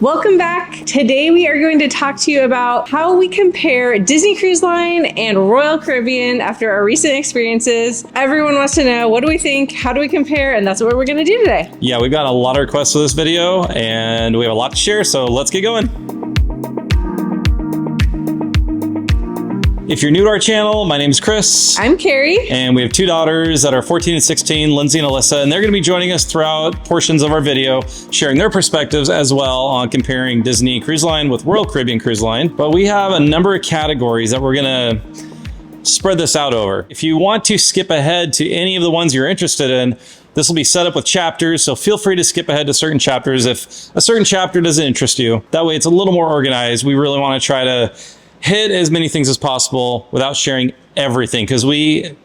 Welcome back. Today we are going to talk to you about how we compare Disney Cruise Line and Royal Caribbean after our recent experiences. Everyone wants to know, what do we think? How do we compare? And that's what we're going to do today. Yeah, we've got a lot of requests for this video and we have a lot to share, so let's get going. If you're new to our channel, my name is Chris. I'm Carrie. And we have two daughters that are 14 and 16, Lindsay and Alyssa, and they're going to be joining us throughout portions of our video, sharing their perspectives as well on comparing Disney Cruise Line with Royal Caribbean Cruise Line. But we have a number of categories that we're going to spread this out over. If you want to skip ahead to any of the ones you're interested in, this will be set up with chapters, so feel free to skip ahead to certain chapters if a certain chapter doesn't interest you. That way it's a little more organized. We really want to try to hit as many things as possible without sharing everything, because we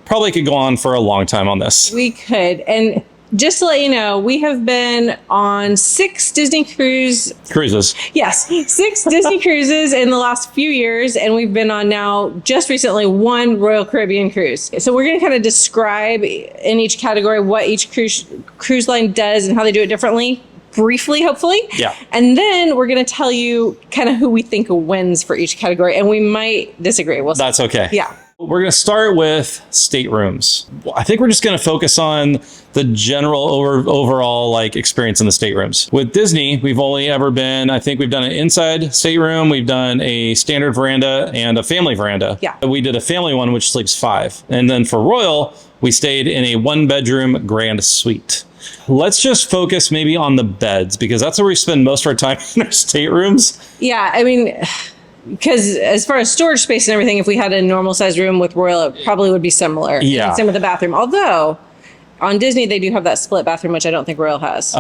probably could go on for a long time on this. We could. And just to let you know, we have been on 6 Disney cruises. Yes, 6 Disney cruises in the last few years, and we've been on now just recently 1 Royal Caribbean cruise. So we're going to kind of describe in each category what each cruise line does and how they do it differently. Briefly, hopefully. Yeah. And then we're going to tell you kind of who we think wins for each category, and we might disagree. That's okay. Yeah. We're going to start with staterooms. I think we're just going to focus on the general overall like experience in the staterooms. With Disney, we've only ever been, I think we've done an inside stateroom, we've done a standard veranda and a family veranda. Yeah. We did a family one, which sleeps 5. And then for Royal, we stayed in a 1-bedroom grand suite. Let's just focus maybe on the beds, because that's where we spend most of our time in our staterooms. Yeah, I mean, because as far as storage space and everything, if we had a normal sized room with Royal, it probably would be similar. Yeah. And same with the bathroom. Although on Disney, they do have that split bathroom, which I don't think Royal has.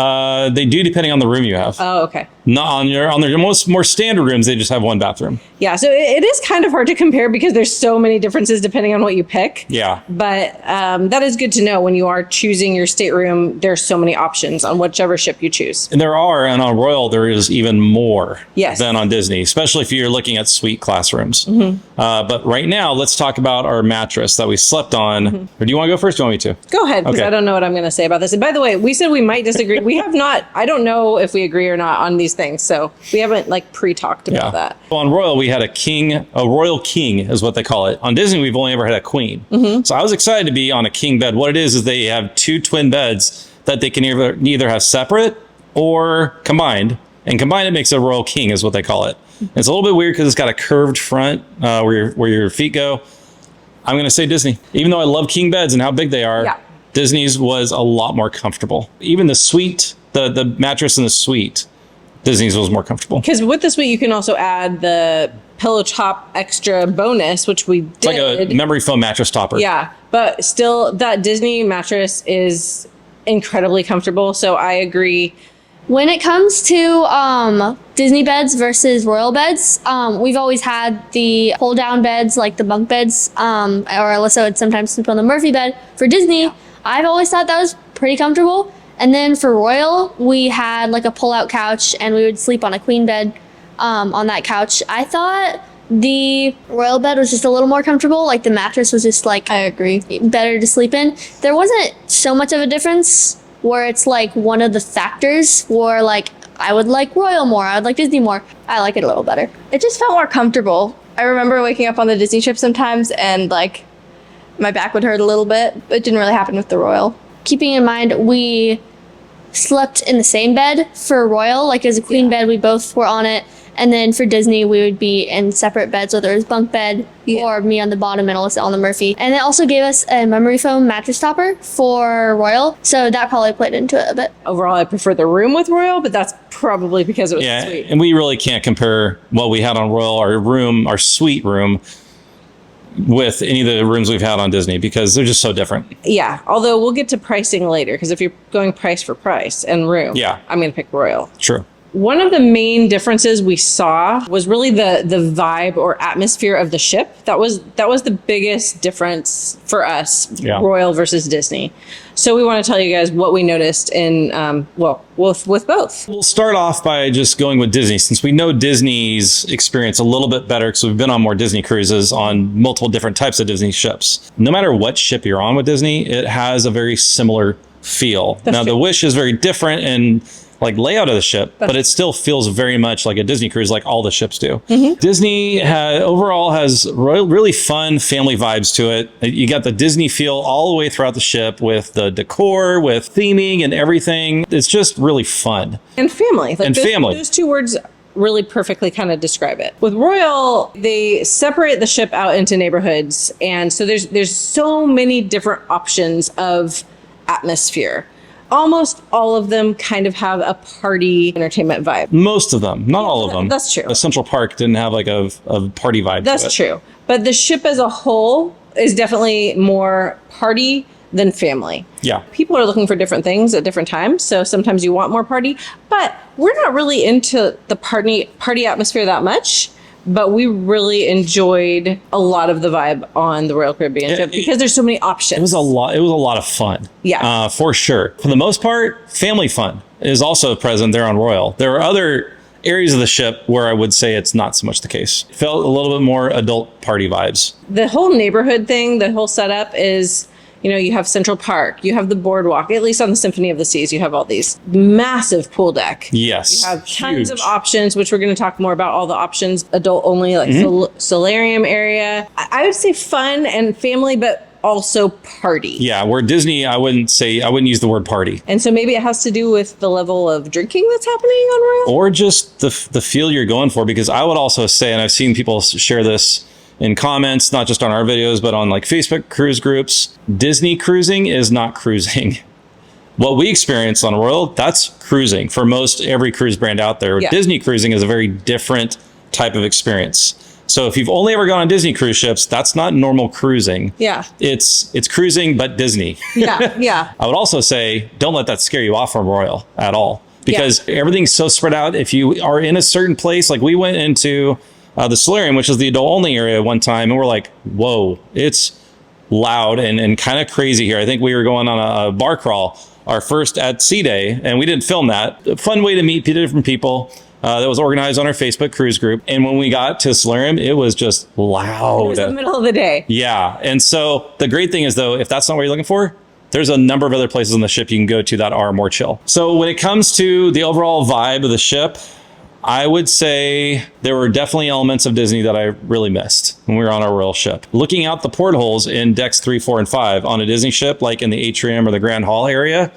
They do, depending on the room you have. Oh, okay. Not on their more standard rooms, they just have 1 bathroom. Yeah, so it is kind of hard to compare because there's so many differences depending on what you pick. Yeah. But that is good to know when you are choosing your stateroom. There's so many options on whichever ship you choose. And there are, and on Royal, there is even more than on Disney, especially if you're looking at suite classrooms. Mm-hmm. But right now, let's talk about our mattress that we slept on. Mm-hmm. Or do you want to go first? Do you want me to? Go ahead, because I don't know what I'm going to say about this. And by the way, we said we might disagree. We have not. I don't know if we agree or not on these things, so we haven't like pre-talked about that. Well, on Royal, we had a royal king is what they call it. On Disney, we've only ever had a queen. Mm-hmm. So I was excited to be on a king bed. What it is they have 2 twin beds that they can either have separate or combined. And combined, it makes a royal king is what they call it. Mm-hmm. It's a little bit weird because it's got a curved front where your feet go. I'm going to say Disney. Even though I love king beds and how big they are, Disney's was a lot more comfortable. Even the suite, the mattress in the suite, Disney's was more comfortable. Because with the suite, you can also add the pillow top extra bonus, which we did. It's like a memory foam mattress topper. Yeah, but still, that Disney mattress is incredibly comfortable, so I agree. When it comes to Disney beds versus Royal beds, we've always had the pull-down beds, like the bunk beds, or Alyssa would sometimes sleep on the Murphy bed. For Disney, I've always thought that was pretty comfortable. And then for Royal, we had like a pull-out couch, and we would sleep on a queen bed on that couch. I thought the Royal bed was just a little more comfortable. Like the mattress was just like, I agree, better to sleep in. There wasn't so much of a difference where it's like one of the factors where like I would like Royal more, I would like Disney more. I like it a little better. It just felt more comfortable. I remember waking up on the Disney trip sometimes and like my back would hurt a little bit. It didn't really happen with the Royal. Keeping in mind, we slept in the same bed for Royal, like as a queen bed, we both were on it. And then for Disney, we would be in separate beds, whether it was bunk bed or me on the bottom and Alyssa on the Murphy. And it also gave us a memory foam mattress topper for Royal. So that probably played into it a bit. Overall, I prefer the room with Royal, but that's probably because it was sweet. And we really can't compare what we had on Royal, our suite room, with any of the rooms we've had on Disney, because they're just so different. Yeah, although we'll get to pricing later, because if you're going price for price and room, I'm going to pick Royal. True. One of the main differences we saw was really the vibe or atmosphere of the ship. That was the biggest difference for us, Royal versus Disney. So we want to tell you guys what we noticed in, with both. We'll start off by just going with Disney, since we know Disney's experience a little bit better, because we've been on more Disney cruises on multiple different types of Disney ships. No matter what ship you're on with Disney, it has a very similar feel. Now, the Wish is very different, and like layout of the ship, but it still feels very much like a Disney cruise, like all the ships do. Mm-hmm. Disney overall has really fun family vibes to it. You got the Disney feel all the way throughout the ship with the decor, with theming and everything. It's just really fun. And family. Like family. Those two words really perfectly kind of describe it. With Royal, they separate the ship out into neighborhoods. And so there's so many different options of atmosphere. Almost all of them kind of have a party entertainment vibe. Most of them, not all of them. That's true. The Central Park didn't have like a party vibe. That's true. But the ship as a whole is definitely more party than family. Yeah. People are looking for different things at different times. So sometimes you want more party, but we're not really into the party atmosphere that much. But we really enjoyed a lot of the vibe on the Royal Caribbean ship because there's so many options. It was a lot of fun. Yeah. For sure. For the most part, family fun is also present there on Royal. There are other areas of the ship where I would say it's not so much the case. Felt a little bit more adult party vibes. The whole neighborhood thing, the whole setup is, you know, you have Central Park, you have the boardwalk, at least on the Symphony of the Seas, you have all these massive pool deck. Yes. You have tons of options, which we're going to talk more about all the options, adult only, like solarium area. I would say fun and family, but also party. Yeah, where Disney, I wouldn't use the word party. And so maybe it has to do with the level of drinking that's happening on Royal? Or just the feel you're going for, because I would also say, and I've seen people share this in comments, not just on our videos, but on like Facebook cruise groups, Disney cruising is not cruising. What we experience on Royal, that's cruising for most every cruise brand out there. Yeah. Disney cruising is a very different type of experience. So if you've only ever gone on Disney cruise ships, that's not normal cruising. Yeah. It's cruising, but Disney. Yeah, yeah. I would also say, don't let that scare you off from Royal at all, because everything's so spread out. If you are in a certain place, like we went into the solarium, which is the adult only area one time, and we're like, whoa, it's loud and kind of crazy here. I think we were going on a bar crawl, our first at Sea Day, and we didn't film that. A fun way to meet different people. That was organized on our Facebook cruise group. And when we got to solarium, it was just loud. It was the middle of the day. Yeah. And so the great thing is, though, if that's not what you're looking for, there's a number of other places on the ship you can go to that are more chill. So when it comes to the overall vibe of the ship, I would say there were definitely elements of Disney that I really missed when we were on our Royal ship. Looking out the portholes in decks 3, 4, and 5 on a Disney ship, like in the atrium or the Grand Hall area,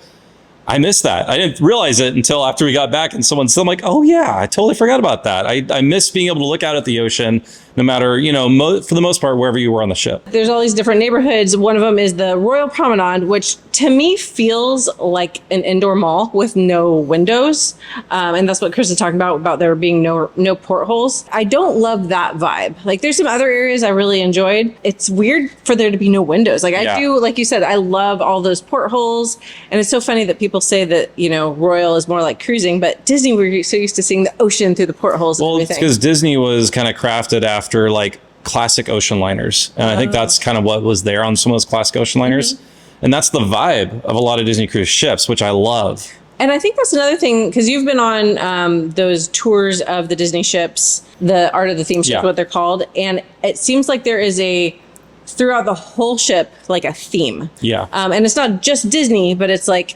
I missed that. I didn't realize it until after we got back and someone said, I'm like, oh yeah, I totally forgot about that. I miss being able to look out at the ocean, no matter, you know, for the most part, wherever you were on the ship. There's all these different neighborhoods. One of them is the Royal Promenade, which to me feels like an indoor mall with no windows. And that's what Chris is talking about there being no portholes. I don't love that vibe. Like there's some other areas I really enjoyed. It's weird for there to be no windows. Like I do, like you said, I love all those portholes. And it's so funny that people say that, you know, Royal is more like cruising, but Disney, we're so used to seeing the ocean through the portholes. Well, and it's everything. because Disney was kind of crafted after like classic ocean liners. And I think that's kind of what was there on some of those classic ocean liners. And that's the vibe of a lot of Disney cruise ships, which I love. And I think that's another thing, because you've been on those tours of the Disney ships, the Art of the Theme ship, what they're called. And it seems like there is throughout the whole ship, like a theme. Yeah. And it's not just Disney, but it's like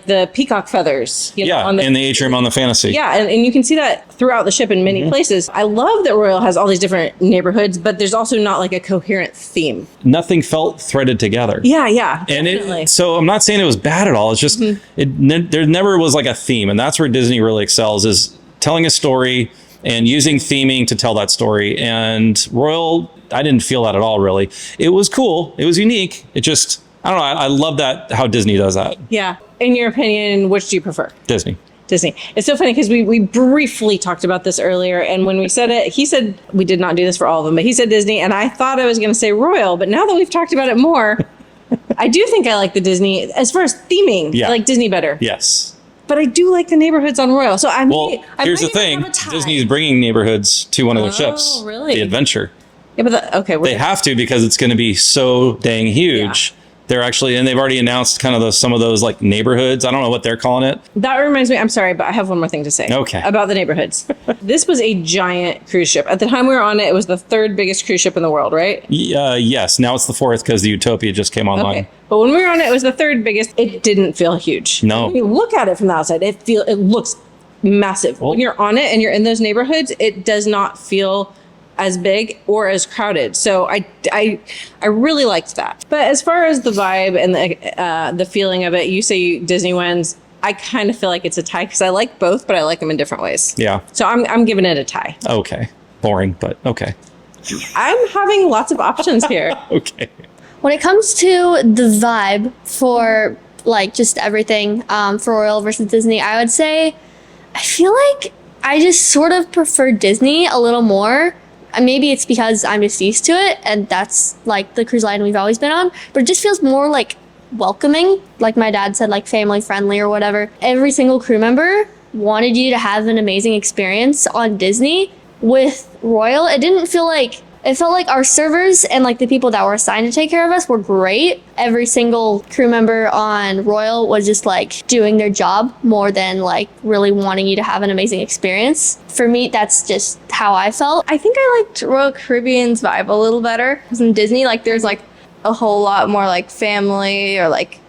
the peacock feathers. You know, on in the atrium on the Fantasy. Yeah, and you can see that throughout the ship in many places. I love that Royal has all these different neighborhoods, but there's also not like a coherent theme. Nothing felt threaded together. Yeah, And so I'm not saying it was bad at all. It's just, there never was like a theme. And that's where Disney really excels, is telling a story and using theming to tell that story. And Royal, I didn't feel that at all, really. It was cool. It was unique. It just, I don't know. I love that, how Disney does that. Yeah. In your opinion, which do you prefer? Disney. It's so funny because we briefly talked about this earlier. And when we said it, he said, we did not do this for all of them, but he said Disney. And I thought I was going to say Royal. But now that we've talked about it more, I do think I like the Disney. As far as theming, I like Disney better. Yes. But I do like the neighborhoods on Royal. So here's the thing. Disney's bringing neighborhoods to one of their ships. Really? The Adventure. Yeah, but they have to, because it's going to be so dang huge They're actually, and they've already announced kind of some of those like neighborhoods. I don't know what they're calling it. That reminds me, I'm sorry, but I have one more thing to say. Okay. About the neighborhoods. This was a giant cruise ship. At the time we were on it, it was the 3rd biggest cruise ship in the world, right? Yes. Now it's the 4th because the Utopia just came online. Okay. But when we were on it, it was the 3rd biggest. It didn't feel huge. No. When you look at it from the outside, it looks massive. Well, when you're on it and you're in those neighborhoods, it does not feel as big or as crowded. So I really liked that. But as far as the vibe and the feeling of it, you say Disney wins. I kind of feel like it's a tie because I like both, but I like them in different ways. Yeah. So I'm giving it a tie. Okay. Boring, but okay. I'm having lots of options here. Okay. When it comes to the vibe for like just everything for Royal versus Disney, I would say I feel like I just sort of prefer Disney a little more. Maybe it's because I'm just used to it and that's like the cruise line we've always been on, but it just feels more like welcoming. Like my dad said, like family friendly or whatever. Every single crew member wanted you to have an amazing experience on Disney. With Royal, it felt like our servers and like the people that were assigned to take care of us were great. Every single crew member on Royal was just like doing their job more than like really wanting you to have an amazing experience. For me, that's just how I felt. I think I liked Royal Caribbean's vibe a little better. Because in Disney, like there's like a whole lot more like family or like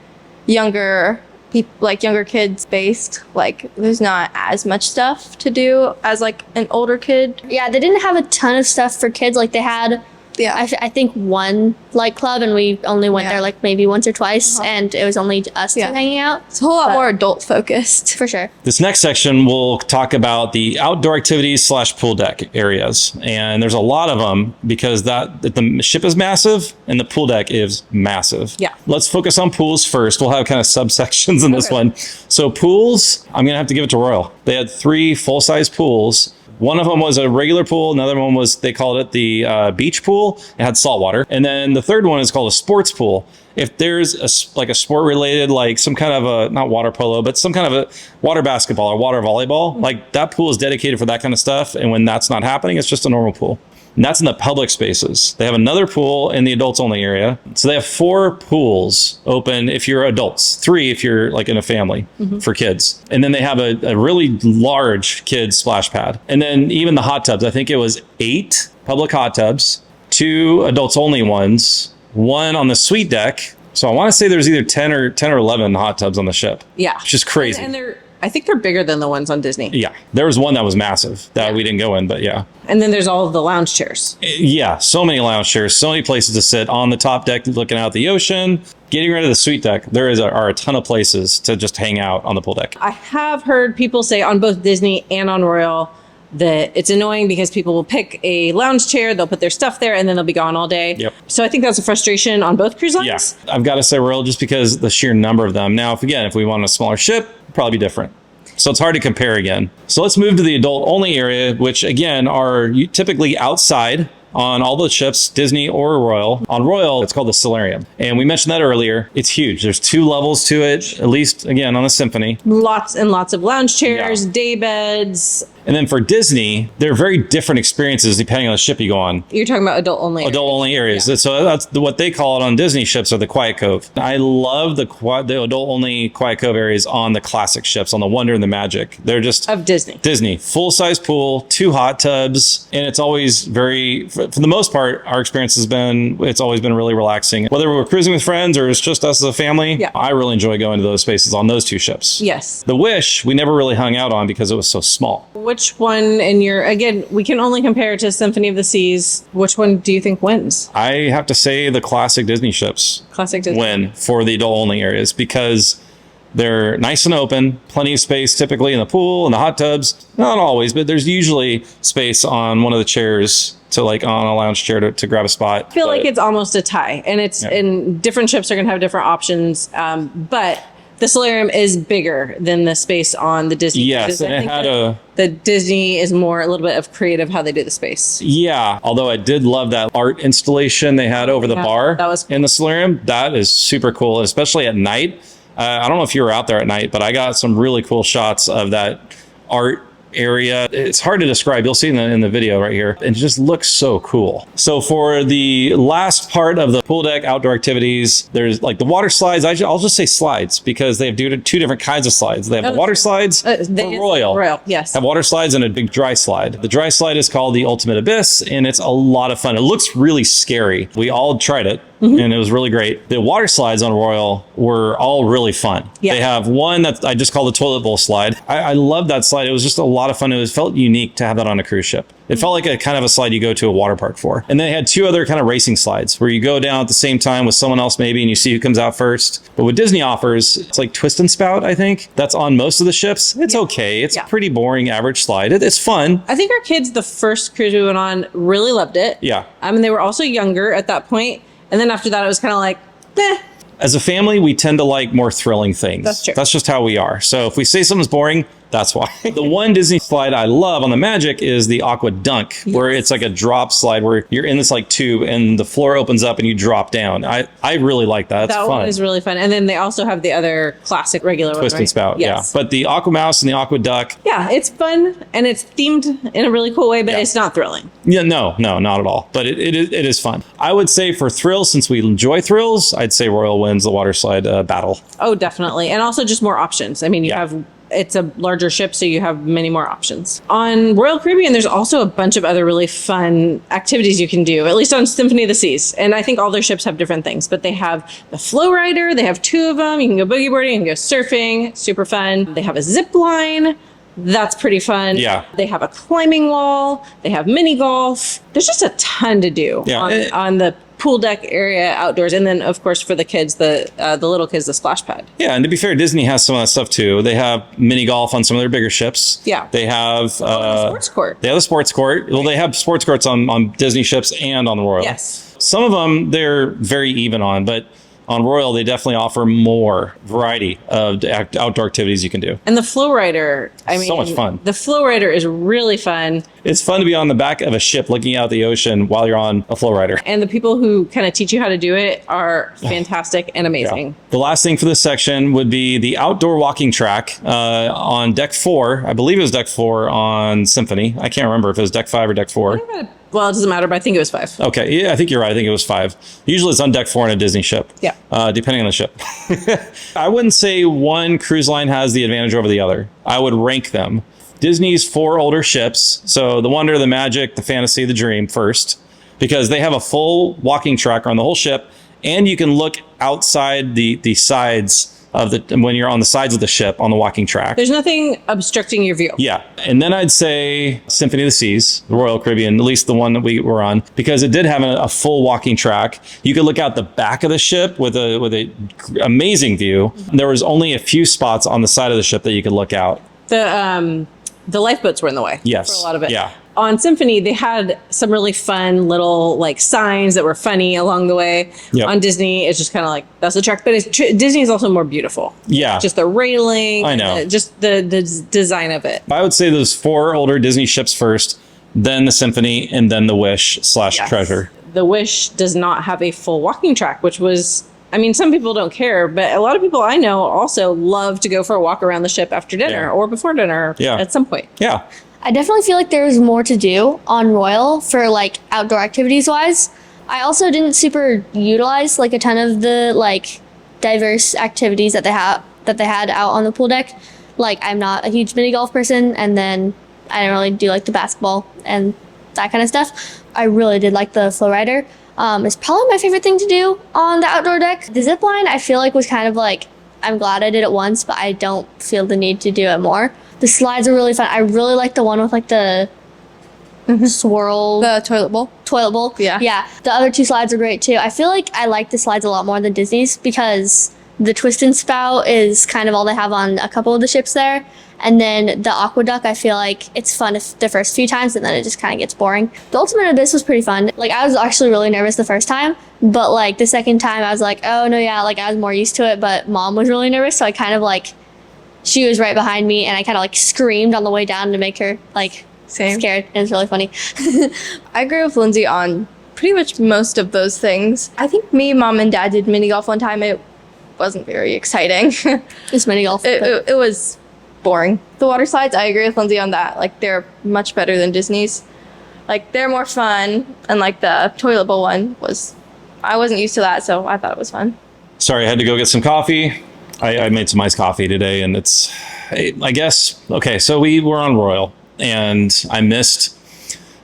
younger people, like younger kids based. Like there's not as much stuff to do as like an older kid. Yeah, they didn't have a ton of stuff for kids. Like they had, I think one like club, and we only went there like maybe once or twice, and it was only us two hanging out. It's a whole lot more adult focused. For sure. This next section, we'll talk about the outdoor activities / pool deck areas. And there's a lot of them because the ship is massive and the pool deck is massive. Yeah. Let's focus on pools first. We'll have kind of subsections in this one. So pools, I'm going to have to give it to Royal. They had 3 full-size pools. One of them was a regular pool. Another one was, they called it the beach pool. It had salt water. And then the third one is called a sports pool. If there's a sport related, like some kind of a, not water polo, but some kind of a water basketball or water volleyball, like that pool is dedicated for that kind of stuff. And when that's not happening, it's just a normal pool. And that's in the public spaces. They have another pool in the adults only area. So they have 4 pools open if you're adults, 3 if you're like in a family for kids. And then they have a really large kids splash pad. And then even the hot tubs, I think it was 8 public hot tubs, 2 adults only ones, 1 on the suite deck. So I want to say there's either 10 or 11 hot tubs on the ship. Yeah. Which is crazy. And I think they're bigger than the ones on Disney. Yeah. There was one that was massive that we didn't go in, but yeah. And then there's all of the lounge chairs. Yeah. So many lounge chairs, so many places to sit on the top deck, looking out the ocean. Getting rid of the suite deck, there are a ton of places to just hang out on the pool deck. I have heard people say on both Disney and on Royal that it's annoying because people will pick a lounge chair, they'll put their stuff there, and then they'll be gone all day. Yep. So I think that's a frustration on both cruise lines. Yeah. I've got to say Royal just because the sheer number of them. Now, if we want a smaller ship, it'd probably be different. So it's hard to compare again. So let's move to the adult only area, which again are typically outside on all the ships, Disney or Royal. On Royal, it's called the Solarium. And we mentioned that earlier. It's huge. There's 2 levels to it, at least again on the Symphony. Lots and lots of lounge chairs, day beds. And then for Disney, they're very different experiences depending on the ship you go on. You're talking about adult only. Adult only areas. Yeah. So that's what they call it on Disney ships, are the Quiet Cove. I love the adult only Quiet Cove areas on the classic ships, on the Wonder and the Magic. They're just of Disney. Disney, full size pool, 2 hot tubs, and it's always very, for the most part, our experience it's always been really relaxing. Whether we're cruising with friends or it's just us as a family, I really enjoy going to those spaces on those 2 ships. Yes. The Wish, we never really hung out on because it was so small. Which one again, we can only compare to Symphony of the Seas. Which one do you think wins? I have to say the classic Disney ships win for the adult only areas because they're nice and open, plenty of space typically in the pool and the hot tubs. Not always, but there's usually space on one of the chairs to like on a lounge chair to grab a spot. I feel like it's almost a tie, and and different ships are going to have different options. But the Solarium is bigger than the space on the Disney. Yes, and it had the Disney is more a little bit of creative how they do the space. Yeah, although I did love that art installation they had over the bar that was cool. In the Solarium. That is super cool, especially at night. I don't know if you were out there at night, but I got some really cool shots of that art area. It's hard to describe. You'll see in the video right here. It just looks so cool. So for the last part of the pool deck outdoor activities, there's like the water slides. I'll just say slides because they have two different kinds of slides. They have the water slides for Royal. Yes. Have water slides and a big dry slide. The dry slide is called the Ultimate Abyss, and it's a lot of fun. It looks really scary. We all tried it. And it was really great. The water slides on Royal were all really fun. Yeah. They have one that I just call the toilet bowl slide. I love that slide. It was just a lot of fun. It felt unique to have that on a cruise ship. It felt like a kind of a slide you go to a water park for. And they had two other kind of racing slides where you go down at the same time with someone else maybe and you see who comes out first. But what Disney offers, it's like Twist and Spout, I think. That's on most of the ships. It's okay. It's a pretty boring average slide. It's fun. I think our kids, the first cruise we went on, really loved it. Yeah. I mean, they were also younger at that point. And then after that, it was kind of like, eh. As a family, we tend to like more thrilling things. That's true. That's just how we are. So if we say something's boring, that's why. The one Disney slide I love on the Magic is the Aqua Dunk, where it's like a drop slide where you're in this like tube and the floor opens up and you drop down. I really like that. It's that fun. One is really fun. And then they also have the other classic regular Twist one, right? and Spout, yes. yeah. But the Aqua Mouse and the Aqua Duck. Yeah, it's fun and it's themed in a really cool way, but it's not thrilling. Yeah, no, not at all. But it is fun. I would say for thrills, since we enjoy thrills, I'd say Royal wins the water slide battle. Oh, definitely. And also just more options. I mean, it's a larger ship, so you have many more options. On Royal Caribbean, there's also a bunch of other really fun activities you can do, at least on Symphony of the Seas. And I think all their ships have different things, but they have the flow rider. They have two of them. You can go boogie boarding, you can go surfing, super fun. They have a zip line. That's pretty fun. Yeah. They have a climbing wall. They have mini golf. There's just a ton to do on the pool deck area outdoors. And then, of course, for the kids, the little kids, the splash pad. Yeah, and to be fair, Disney has some of that stuff too. They have mini golf on some of their bigger ships. Yeah. They have the sports court. They have a sports court. Right. Well, they have sports courts on Disney ships and on the Royal. Yes. Some of them they're very even on, but on Royal, they definitely offer more variety of outdoor activities you can do. And the flow rider, I mean, so much fun. The flow rider is really fun. It's fun to be on the back of a ship looking out the ocean while you're on a flow rider. And the people who kind of teach you how to do it are fantastic and amazing. Yeah. The last thing for this section would be the outdoor walking track on deck 4. I believe it was deck 4 on Symphony. I can't remember if it was deck 5 or deck 4. Well, it doesn't matter, but I think it was 5. Okay, yeah, I think you're right. I think it was 5. Usually it's on deck 4 in a Disney ship. Yeah. Depending on the ship. I wouldn't say one cruise line has the advantage over the other. I would rank them. Disney's 4 older ships, so the Wonder, the Magic, the Fantasy, the Dream first, because they have a full walking track on the whole ship, and you can look outside the sides of when you're on the sides of the ship on the walking track. There's nothing obstructing your view. Yeah. And then I'd say Symphony of the Seas, the Royal Caribbean, at least the one that we were on, because it did have a full walking track. You could look out the back of the ship with a amazing view. There was only a few spots on the side of the ship that you could look out. The lifeboats were in the way. Yes. For a lot of it. Yeah. On Symphony, they had some really fun little like signs that were funny along the way. Yep. On Disney, it's just kind of like, that's the track. But Disney is also more beautiful. Yeah. Just the railing. I know. Just the design of it. I would say those 4 older Disney ships first, then the Symphony, and then the Wish / Treasure. The Wish does not have a full walking track, which was... I mean, some people don't care, but a lot of people I know also love to go for a walk around the ship after dinner or before dinner at some point. Yeah. I definitely feel like there's more to do on Royal for like outdoor activities wise. I also didn't super utilize like a ton of the like diverse activities that they had out on the pool deck. Like I'm not a huge mini golf person, and then I don't really do like the basketball and that kind of stuff. I really did like the flow rider. It's probably my favorite thing to do on the outdoor deck. The zip line I feel like was kind of like, I'm glad I did it once, but I don't feel the need to do it more. The slides are really fun. I really like the one with like the swirl. The toilet bowl. Yeah. Yeah. The other 2 slides are great too. I feel like I like the slides a lot more than Disney's because the Twist and Spout is kind of all they have on a couple of the ships there. And then the Aqueduct, I feel like it's fun the first few times, and then it just kind of gets boring. The Ultimate Abyss was pretty fun. Like, I was actually really nervous the first time, but like the second time I was like, oh no, yeah, like I was more used to it, but Mom was really nervous, so I kind of like, she was right behind me, and I kind of like screamed on the way down to make her like scared, and it's really funny. I agree with Lindsay on pretty much most of those things. I think me, Mom, and Dad did mini golf one time. It wasn't very exciting. Just mini golf. It was boring. The water slides, I agree with Lindsay on that. Like, they're much better than Disney's. Like, they're more fun, and like the toilet bowl one was, I wasn't used to that, so I thought it was fun. Sorry, I had to go get some coffee. I made some iced coffee today, and I guess, okay, so we were on Royal, and I missed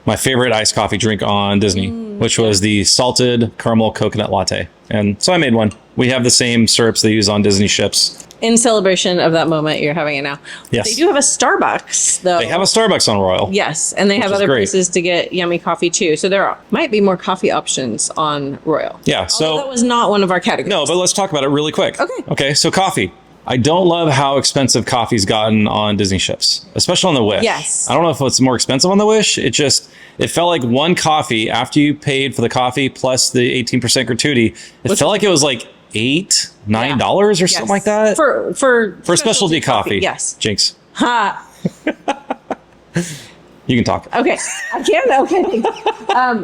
my favorite iced coffee drink on Disney, which was the salted caramel coconut latte. And so I made one. We have the same syrups they use on Disney ships. In celebration of that moment, you're having it now. Yes. They do have a Starbucks, though. They have a Starbucks on Royal. Yes, and they have other places to get yummy coffee, too. So there might be more coffee options on Royal. Yeah, so... Although that was not one of our categories. No, but let's talk about it really quick. Okay. Okay, so coffee. I don't love how expensive coffee's gotten on Disney ships, especially on the Wish. Yes. I don't know if it's more expensive on the Wish. It felt like one coffee after you paid for the coffee plus the 18% gratuity. It felt like it was like $8-9 or something like that for specialty coffee. Yes. Jinx. Ha. You can talk. Okay, I can. Okay, thanks.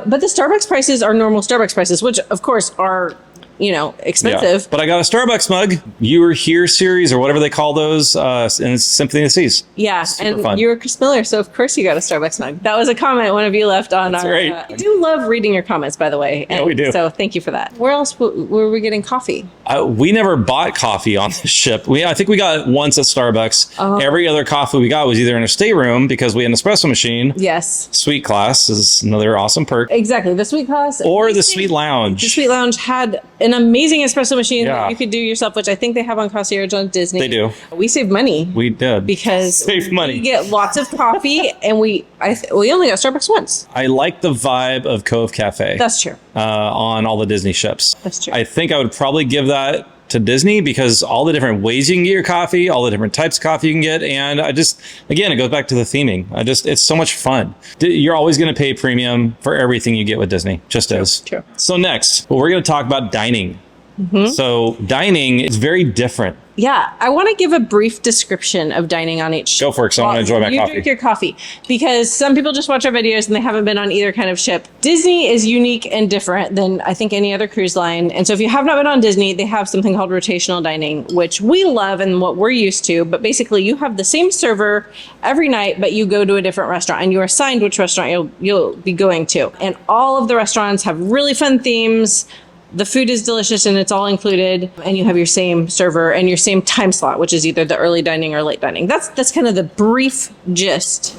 But the Starbucks prices are normal Starbucks prices, which of course are, expensive. Yeah. But I got a Starbucks mug. You Were Here series or whatever they call those, and it's Symphony of the Seas. Yeah, Super and fun. you were Chris Miller, so of course you got a Starbucks mug. That was a comment one of you left on That's our. great. I do love reading your comments, by the way. Yeah, we do. So thank you for that. Where else were we getting coffee? We never bought coffee on the ship. I think we got it once at Starbucks. Oh. Every other coffee we got was either in a stateroom because we had an espresso machine. Yes. Suite class is another awesome perk. Exactly. The Sweet Class. Or the Suite Lounge. The Sweet Lounge had an amazing espresso machine Yeah. that you could do yourself, which I think they have on Concierge on Disney. They do. We saved money. We did. Because Save money. we get lots of coffee, and we only got Starbucks once. I like the vibe of Cove Cafe. That's true. On all the Disney ships. That's true. I think I would probably give that to Disney because all the different ways you can get your coffee, all the different types of coffee you can get, and again, it goes back to the theming. It's so much fun. You're always going to pay premium for everything you get with Disney, just as. True. So next, we're going to talk about dining. Mm-hmm. So dining is very different. Yeah, I want to give a brief description of dining on each. Go for it, because I want to enjoy my you coffee. drink your coffee, because some people just watch our videos and they haven't been on either kind of ship. Disney is unique and different than I think any other cruise line. And so if you have not been on Disney, they have something called rotational dining, which we love and what we're used to. But basically you have the same server every night, but you go to a different restaurant and you're assigned which restaurant you'll be going to. And all of the restaurants have really fun themes. The food is delicious and it's all included, and you have your same server and your same time slot, which is either the early dining or late dining. That's kind of the brief gist.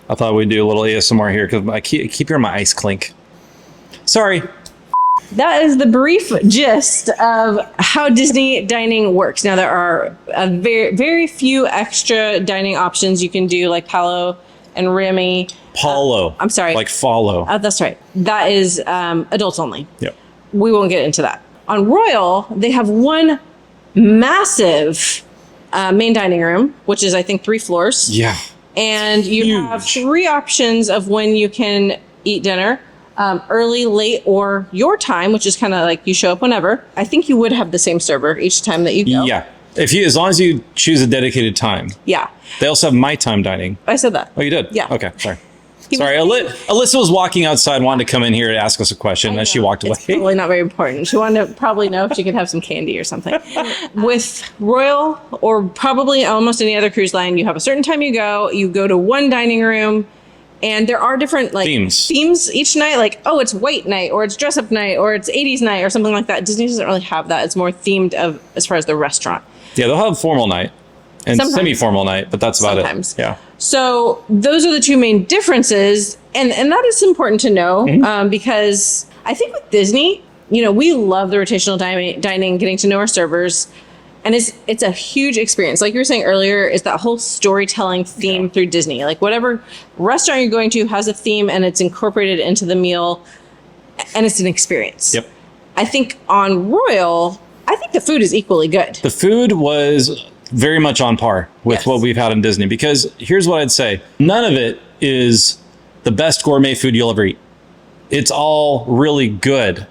I thought we'd do a little ASMR here because I keep hearing my ice clink. Sorry. That is the brief gist of how Disney dining works. Now, there are very, very few extra dining options you can do, like Palo and Remy. Paulo. I'm sorry. Like follow. That's right. That is adults only. Yep. We won't get into that. On Royal, they have one massive main dining room, which is, I think, 3 floors. Yeah. And you have 3 options of when you can eat dinner. Early, late, or your time, which is kind of like you show up whenever. I think you would have the same server each time that you go. Yeah. As long as you choose a dedicated time. Yeah. They also have my time dining. I said that. Oh, you did? Yeah. Okay, sorry. Sorry, Alyssa was walking outside, wanted to come in here to ask us a question, and she walked away. It's probably not very important. She wanted to probably know if she could have some candy or something. With Royal, or probably almost any other cruise line, you have a certain time you go to one dining room, and there are different themes each night, like, oh, it's white night, or it's dress up night, or it's 80s night, or something like that. Disney doesn't really have that. It's more themed as far as the restaurant. Yeah, they'll have formal night and semi-formal night, but that's about it. Yeah. So those are the 2 main differences, and that is important to know because I think with Disney, we love the rotational dining, getting to know our servers, and it's a huge experience. Like you were saying earlier, is that whole storytelling theme through Disney. Like whatever restaurant you're going to has a theme, and it's incorporated into the meal, and it's an experience. Yep. I think on Royal, I think the food is equally good. The food was very much on par with what we've had in Disney, because here's what I'd say. None of it is the best gourmet food you'll ever eat. It's all really good,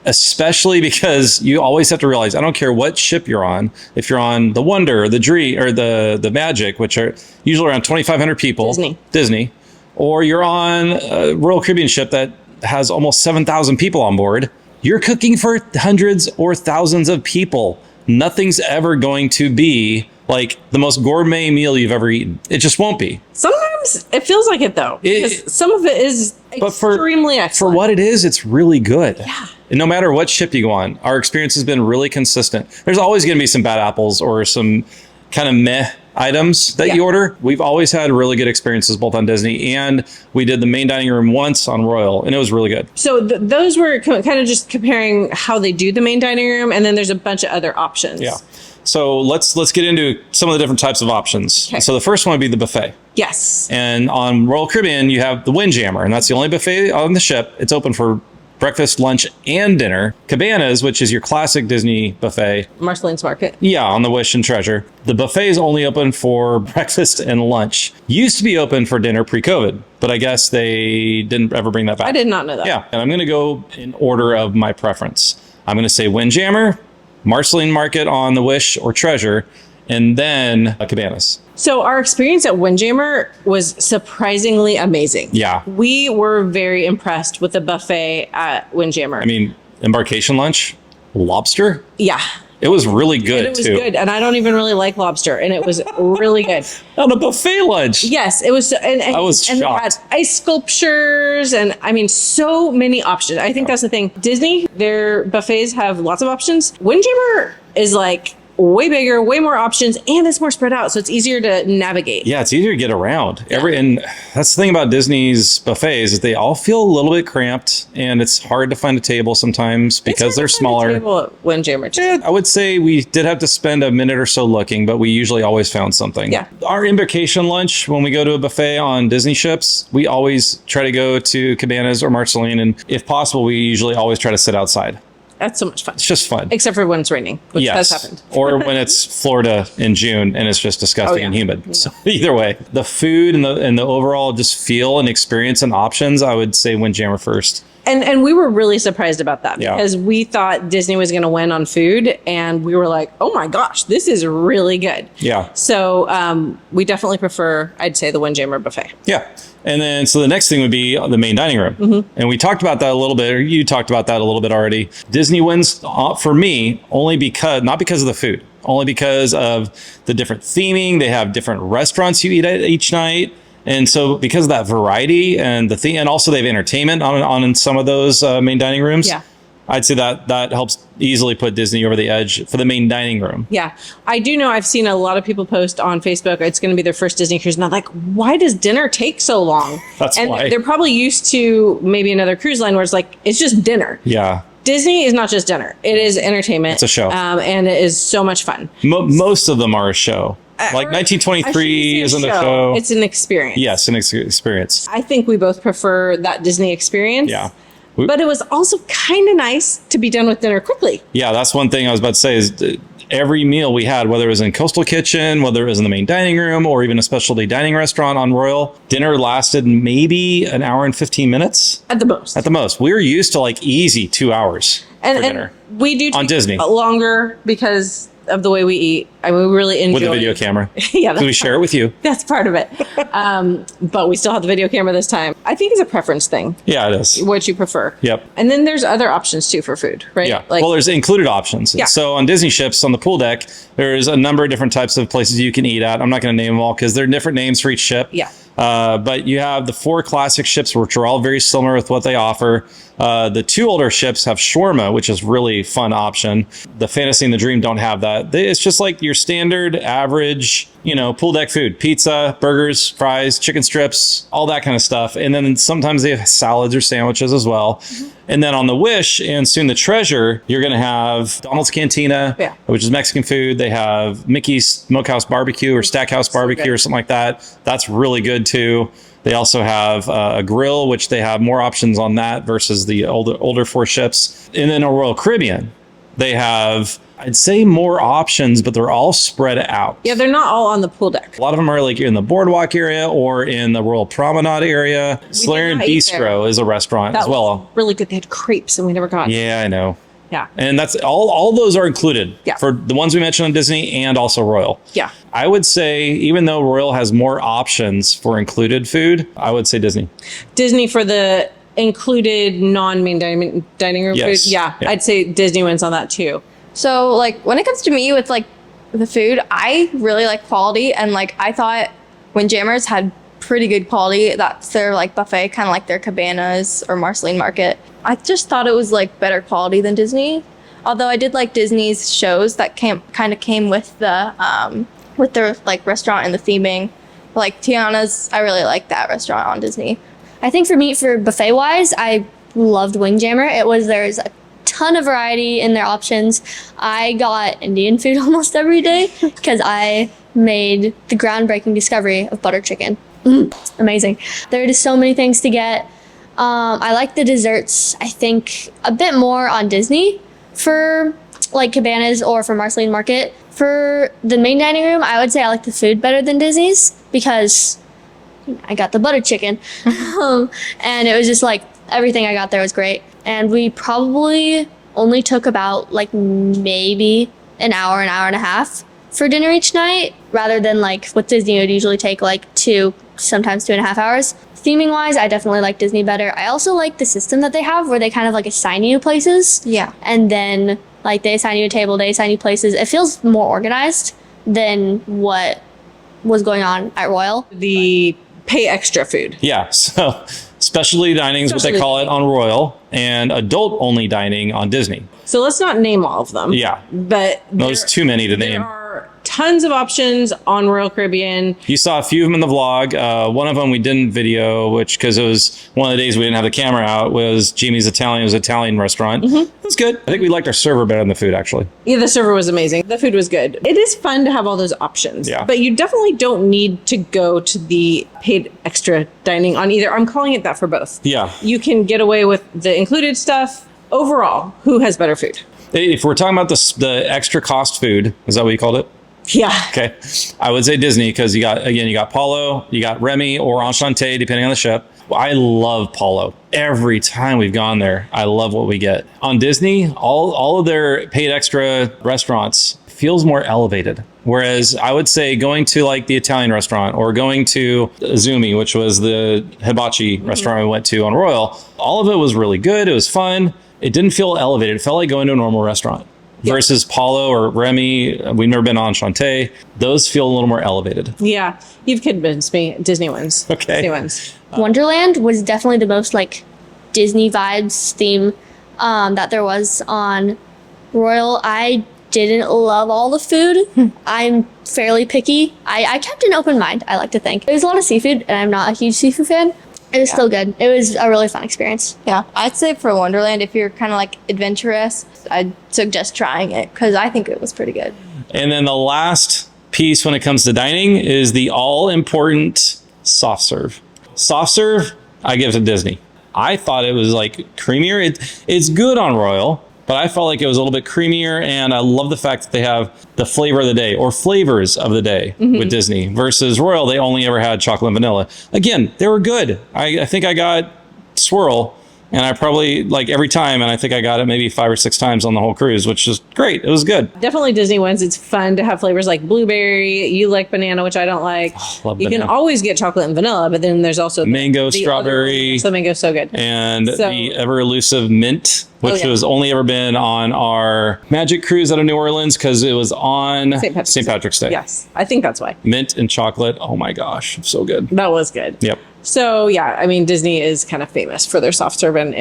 especially because you always have to realize, I don't care what ship you're on, if you're on the Wonder or the Dream or the Magic, which are usually around 2,500 people, Disney, or you're on a Royal Caribbean ship that has almost 7,000 people on board, you're cooking for hundreds or thousands of people. Nothing's ever going to be like the most gourmet meal you've ever eaten. It just won't be. Sometimes it feels like it though, because some of it is extremely excellent. For what it is, it's really good. Yeah. And no matter what ship you go on, our experience has been really consistent. There's always going to be some bad apples or some kind of meh items that you order. We've always had really good experiences both on Disney, and we did the main dining room once on Royal, and it was really good. So those were kind of just comparing how they do the main dining room, and then there's a bunch of other options. Yeah. So let's get into some of the different types of options. Okay. So the first one would be the buffet. Yes. And on Royal Caribbean, you have the Windjammer, and that's the only buffet on the ship. It's open for breakfast, lunch, and dinner. Cabanas, which is your classic Disney buffet. Marceline's Market. Yeah, on the Wish and Treasure. The buffet is only open for breakfast and lunch. Used to be open for dinner pre-COVID, but I guess they didn't ever bring that back. I did not know that. Yeah, and I'm going to go in order of my preference. I'm going to say Windjammer, Marceline Market on the Wish or Treasure, and then Cabanas. So our experience at Windjammer was surprisingly amazing. Yeah. We were very impressed with the buffet at Windjammer. I mean, Embarkation lunch, lobster. Yeah. It was really good, It was too. good. And I don't even really like lobster. And it was really good. On a buffet lunch. Yes, it was. And I was and shocked. They had ice sculptures and I mean, so many options. I think that's the thing. Disney, their buffets have lots of options. Windjammer is like way bigger, way more options, and it's more spread out. So it's easier to navigate. Yeah, it's easier to get around. And that's the thing about Disney's buffets is they all feel a little bit cramped, and it's hard to find a table sometimes because they're smaller. Table at Windjammer too. Yeah, I would say we did have to spend a minute or so looking, but we usually always found something. Yeah. Our Embarkation lunch, when we go to a buffet on Disney ships, we always try to go to Cabanas or Marceline, and if possible, we usually always try to sit outside. That's so much fun. It's just fun. Except for when it's raining, which has happened. Or when it's Florida in June and it's just disgusting and humid. Yeah. So either way, the food and the overall just feel and experience and options, I would say Windjammer first. And we were really surprised about that because we thought Disney was going to win on food, and we were like, oh my gosh, this is really good. Yeah. So we definitely prefer, I'd say, the Windjammer buffet. Yeah. And then, so the next thing would be the main dining room. Mm-hmm. And we talked about that a little bit, or you talked about that a little bit already. Disney wins for me only because, not because of the food, only because of the different theming. They have different restaurants you eat at each night. And so because of that variety and the theme, and also they have entertainment on some of those main dining rooms. Yeah. I'd say that helps easily put Disney over the edge for the main dining room. Yeah. I do know I've seen a lot of people post on Facebook, it's going to be their first Disney cruise. And I'm like, why does dinner take so long? That's and why. They're probably used to maybe another cruise line where it's like, it's just dinner. Yeah. Disney is not just dinner. It is entertainment. It's a show. And it is so much fun. Most of them are a show. Like 1923 isn't a show. It's an experience. Yes, an experience. I think we both prefer that Disney experience. Yeah. But it was also kind of nice to be done with dinner quickly. Yeah, that's one thing I was about to say is every meal we had, whether it was in Coastal Kitchen, whether it was in the main dining room, or even a specialty dining restaurant on Royal, dinner lasted maybe an hour and 15 minutes. At the most. At the most. We were used to like easy 2 hours for dinner. And we do on Disney longer because of the way we eat. I mean, we really enjoy with the video camera. Yeah, we share it with you. That's part of it. But we still have the video camera this time. I think it's a preference thing. Yeah, it is. What you prefer. Yep. And then there's other options too for food, right? Yeah. Well, there's included options. Yeah. So on Disney ships, on the pool deck, there's a number of different types of places you can eat at. I'm not going to name them all because they're different names for each ship. Yeah. But you have the 4 classic ships, which are all very similar with what they offer. The 2 older ships have shawarma, which is really fun option. The Fantasy and the Dream don't have that. It's just like your standard, average, pool deck food: pizza, burgers, fries, chicken strips, all that kind of stuff. And then sometimes they have salads or sandwiches as well. Mm-hmm. And then on the Wish and soon the Treasure, you're going to have Donald's Cantina, which is Mexican food. They have Mickey's Smokehouse Barbecue or Stackhouse Barbecue or something like that. That's really good too. They also have a grill, which they have more options on that versus the older 4 ships. And then a Royal Caribbean, they have, I'd say, more options, but they're all spread out. Yeah, they're not all on the pool deck. A lot of them are like in the boardwalk area or in the Royal Promenade area. Solarian Bistro is a restaurant as well. Was really good. They had crepes and we never got. Yeah, I know. Yeah. And that's all those are included for the ones we mentioned on Disney and also Royal. Yeah. I would say, even though Royal has more options for included food, I would say Disney. Disney for the included non-main dining room food. Yeah, I'd say Disney wins on that too. So like when it comes to me with like the food. I really like quality, and like I thought Windjammers had pretty good quality. That's their like buffet, kind of like their Cabanas or Marceline Market. I just thought it was like better quality than Disney. Although I did like Disney's shows that came with the with their like restaurant and the theming. Like Tiana's, I really like that restaurant on Disney. I think for me, for buffet wise, I loved Windjammer. There's a ton of variety in their options. I got Indian food almost every day because I made the groundbreaking discovery of butter chicken. Amazing. There are just so many things to get. I like the desserts, I think, a bit more on Disney for like Cabanas or for Marceline Market. For the main dining room, I would say I like the food better than Disney's because I got the butter chicken. And it was just like everything I got there was great. And we probably only took about like maybe an hour and a half for dinner each night, rather than like with Disney, it would usually take like sometimes 2.5 hours. Theming wise, I definitely like Disney better. I also like the system that they have where they kind of like assign you places. Yeah. And then like they assign you a table, they assign you places. It feels more organized than what was going on at Royal. The pay extra food. Yeah, so specialty dining is what they call it on Royal, and adult only dining on Disney. So let's not name all of them. Yeah. But There's too many to name. There are tons of options on Royal Caribbean. You saw a few of them in the vlog. One of them we didn't video, because it was one of the days we didn't have the camera out, was Jamie's Italian. It was an Italian restaurant. It was good. I think we liked our server better than the food, actually. Yeah, the server was amazing. The food was good. It is fun to have all those options. Yeah. But you definitely don't need to go to the paid extra dining on either. I'm calling it that for both. Yeah. You can get away with the included stuff. Overall, who has better food? If we're talking about the extra cost food, is that what you called it? Yeah. Okay. I would say Disney, because you got Paulo, you got Remy or Enchante, depending on the ship. I love Paulo. Every time we've gone there, I love what we get. On Disney, all of their paid extra restaurants feels more elevated. Whereas I would say going to like the Italian restaurant or going to Zumi, which was the hibachi restaurant we went to on Royal, all of it was really good. It was fun. It didn't feel elevated. It felt like going to a normal restaurant. Yep. Versus Paulo or Remy, we've never been on Enchante. Those feel a little more elevated. Yeah, you've convinced me. Disney ones. Okay. Disney ones. Wonderland was definitely the most like Disney vibes theme that there was on Royal. I didn't love all the food. I'm fairly picky. I kept an open mind, I like to think. There was a lot of seafood, and I'm not a huge seafood fan. It was still good. It was a really fun experience. Yeah, I'd say for Wonderland, if you're kind of like adventurous, I'd suggest trying it because I think it was pretty good. And then the last piece when it comes to dining is the all-important soft serve. Soft serve, I give to Disney. I thought it was like creamier. It's good on Royal, but I felt like it was a little bit creamier, and I love the fact that they have the flavor of the day or flavors of the day with Disney versus Royal. They only ever had chocolate and vanilla. Again, they were good. I think I got swirl, and I probably like every time, and I think I got it maybe 5 or 6 times on the whole cruise, which is great. It was good. Definitely Disney ones. It's fun to have flavors like blueberry. You like banana, which I don't like. Love you banana. can always get chocolate and vanilla, but then there's also Mango, the strawberry. So mango's so good. And the ever elusive mint, which yeah. was only ever been on our Magic cruise out of New Orleans because it was on St. Patrick's Day. Yes, I think that's why. Mint and chocolate. Oh my gosh, so good. That was good. Yep. So yeah, I mean, Disney is kind of famous for their soft serve, and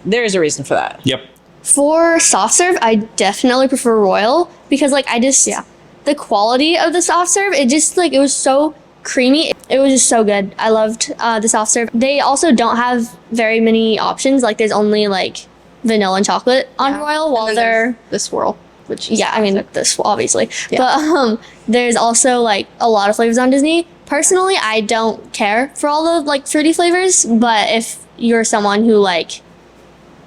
there is a reason for that. Yep. For soft serve, I definitely prefer Royal because like the quality of the soft serve, it was so creamy. It was just so good. I loved the soft serve. They also don't have very many options. Like there's only like vanilla and chocolate on Royal, while they're the swirl, which is this obviously. Yeah. But there's also like a lot of flavors on Disney. Personally, I don't care for all the like fruity flavors, but if you're someone who like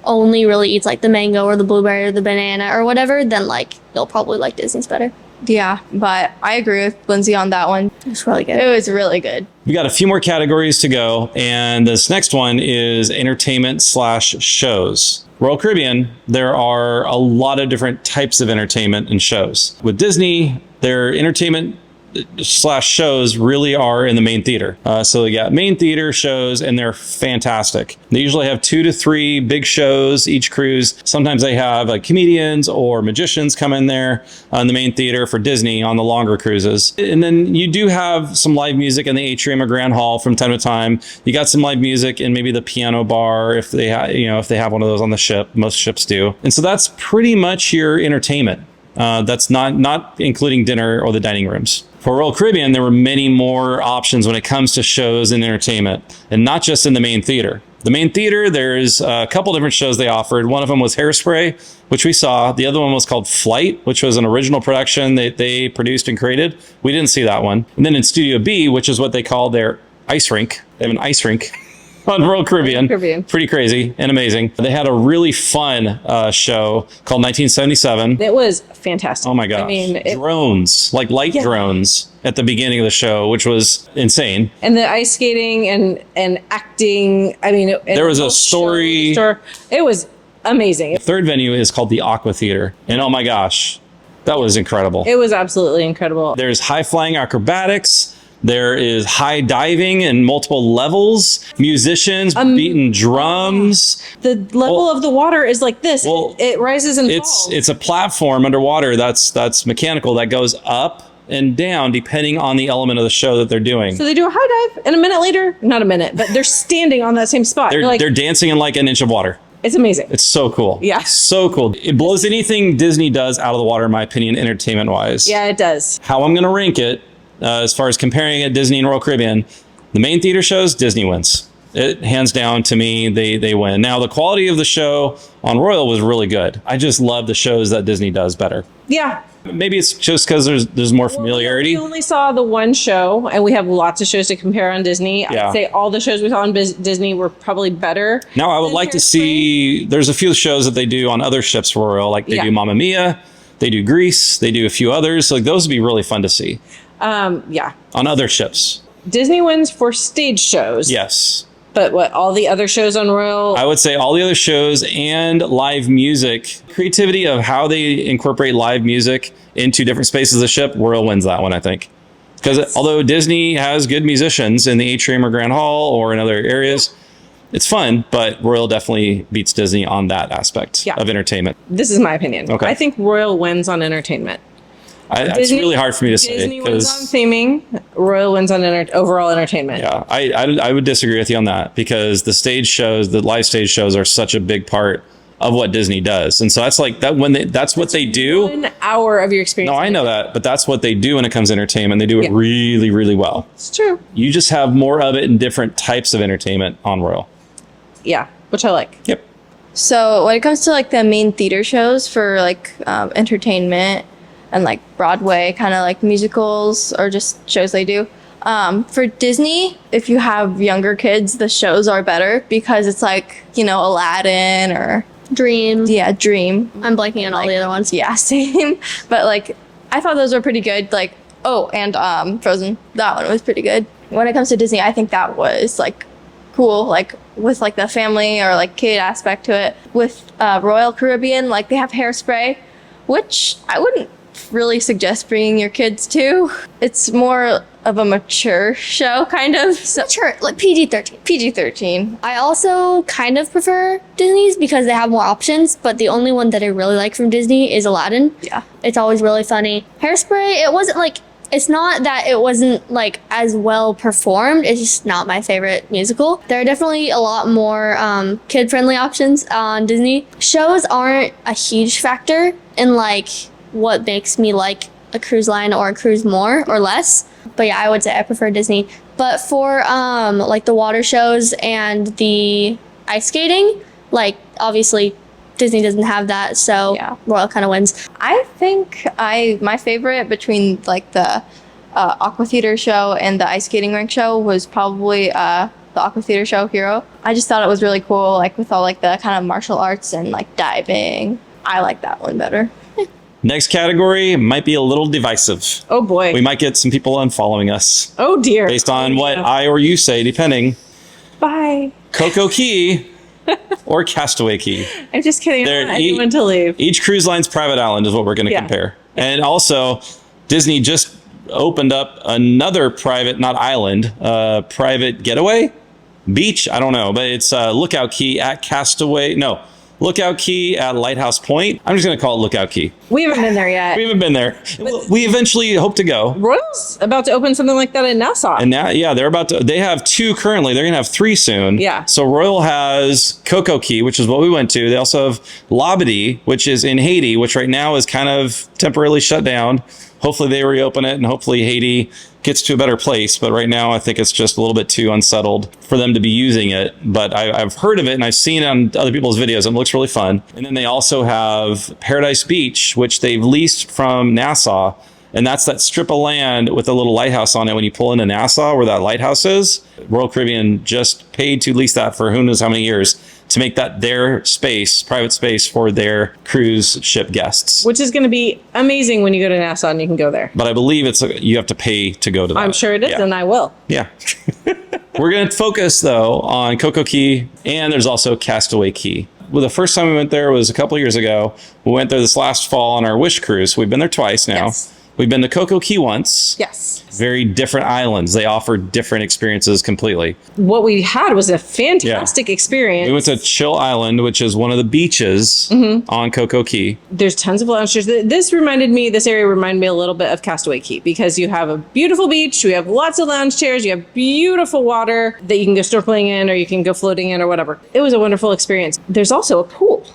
only really eats like the mango or the blueberry or the banana or whatever, then like you'll probably like Disney's better. Yeah, but I agree with Lindsay on that one. It's really good. It was really good. We got a few more categories to go, and this next one is entertainment/shows. Royal Caribbean, there are a lot of different types of entertainment and shows. With Disney, their entertainment slash shows really are in the main theater. So you got main theater shows, and they're fantastic. They usually have 2 to 3 big shows each cruise. Sometimes they have comedians or magicians come in there on the main theater for Disney on the longer cruises. And then you do have some live music in the atrium or grand hall from time to time. You got some live music in maybe the piano bar if they if they have one of those on the ship. Most ships do. And so that's pretty much your entertainment. That's not including dinner or the dining rooms. For Royal Caribbean, there were many more options when it comes to shows and entertainment, and not just in the main theater. The main theater, there's a couple different shows they offered. One of them was Hairspray, which we saw. The other one was called Flight, which was an original production that they produced and created. We didn't see that one. And then in Studio B, which is what they call their ice rink. They have an ice rink on Royal Caribbean. Pretty crazy and amazing. They had a really fun show called 1977. It was fantastic. Oh my gosh. I mean, drones, like light drones at the beginning of the show, which was insane. And the ice skating and acting. I mean, there was a story. It was amazing. The third venue is called the Aqua Theater. And oh my gosh, that was incredible. It was absolutely incredible. There's high flying acrobatics. There is high diving in multiple levels, musicians beating drums. The level of the water is like this. It rises and falls. It's a platform underwater that's mechanical that goes up and down depending on the element of the show that they're doing. So they do a high dive, and a minute later, not a minute, but they're standing on that same spot. They're dancing in like an inch of water. It's amazing. It's so cool. Yeah. So cool. It blows anything Disney does out of the water, in my opinion, entertainment-wise. Yeah, it does. How I'm going to rank it, as far as comparing it Disney and Royal Caribbean, the main theater shows, Disney wins. It hands down to me, they win. Now, the quality of the show on Royal was really good. I just love the shows that Disney does better. Yeah. Maybe it's just because there's more familiarity. We only saw the one show, and we have lots of shows to compare on Disney. Yeah. I'd say all the shows we saw on Disney were probably better. Now, I would like to see, there's a few shows that they do on other ships for Royal, like they do Mamma Mia, they do Grease, they do a few others. So those would be really fun to see. Yeah. On other ships. Disney wins for stage shows. Yes. But what, all the other shows on Royal? I would say all the other shows and live music. Creativity of how they incorporate live music into different spaces of the ship, Royal wins that one, I think. Because although Disney has good musicians in the atrium or Grand Hall or in other areas, it's fun, but Royal definitely beats Disney on that aspect of entertainment. This is my opinion. Okay. I think Royal wins on entertainment. It's really hard for me to say. Disney wins on theming, Royal wins on overall entertainment. Yeah, I would disagree with you on that, because the stage shows, the live stage shows are such a big part of what Disney does. And so that's like that that's what they do. 1 hour of your experience. No, I know that, but that's what they do when it comes to entertainment. They do it really, really well. It's true. You just have more of it in different types of entertainment on Royal. Yeah, which I like. Yep. So when it comes to like the main theater shows for like entertainment and like Broadway kind of like musicals or just shows they do, for Disney, if you have younger kids, the shows are better because it's like, Aladdin or Dream. Yeah, Dream. I'm blanking on all the other ones. Yeah, same. But like, I thought those were pretty good. Like, and Frozen. That one was pretty good. When it comes to Disney, I think that was like cool, like with like the family or like kid aspect to it. With Royal Caribbean, like they have Hairspray, which I wouldn't really suggest bringing your kids to. It's more of a mature show, kind of. Mature, like PG-13. PG-13. I also kind of prefer Disney's because they have more options, but the only one that I really like from Disney is Aladdin. Yeah. It's always really funny. Hairspray, it's not that it wasn't like as well performed, it's just not my favorite musical. There are definitely a lot more kid-friendly options on Disney. Shows aren't a huge factor in like what makes me like a cruise line or a cruise more or less. But yeah, I would say I prefer Disney. But for like the water shows and the ice skating, like obviously Disney doesn't have that, so Royal kind of wins. I think my favorite between like the Aqua Theater show and the ice skating rink show was probably the Aqua Theater show, Hero. I just thought it was really cool, like with all like the kind of martial arts and like diving. I like that one better. Next category might be a little divisive. Oh boy. We might get some people unfollowing us. Oh dear. Based on what I or you say, depending. Bye. Coco Key or Castaway Key. I'm just kidding. I don't want anyone to leave. Each cruise line's private island is what we're going to compare. And also, Disney just opened up another private, not island, private getaway beach. I don't know, but it's Lookout Key at Castaway. No, Lookout Key at Lighthouse Point. I'm just going to call it Lookout Key. We haven't been there yet. We haven't been there. We eventually hope to go. Royal's about to open something like that in Nassau. And now, yeah, they have 2 currently. They're going to have 3 soon. Yeah. So Royal has Coco Key, which is what we went to. They also have Labadee, which is in Haiti, which right now is kind of temporarily shut down. Hopefully they reopen it, and hopefully Haiti gets to a better place. But right now, I think it's just a little bit too unsettled for them to be using it. But I've heard of it, and I've seen it on other people's videos. It looks really fun. And then they also have Paradise Beach, which they've leased from Nassau. And that's that strip of land with a little lighthouse on it when you pull into Nassau, where that lighthouse is. Royal Caribbean just paid to lease that for who knows how many years to make that their space, private space for their cruise ship guests. Which is going to be amazing when you go to Nassau and you can go there. But I believe you have to pay to go to that. I'm sure it is, and I will. Yeah. We're going to focus, though, on Coco Key, and there's also Castaway Key. Well, the first time we went there was a couple of years ago. We went there this last fall on our Wish cruise. We've been there twice now. Yes. We've been to Coco Key once. Yes. Very different islands. They offer different experiences completely. What we had was a fantastic experience. We went to Chill Island, which is one of the beaches on Coco Key. There's tons of lounge chairs. This area reminded me a little bit of Castaway Key because you have a beautiful beach, you have lots of lounge chairs, you have beautiful water that you can go snorkeling in or you can go floating in or whatever. It was a wonderful experience. There's also a pool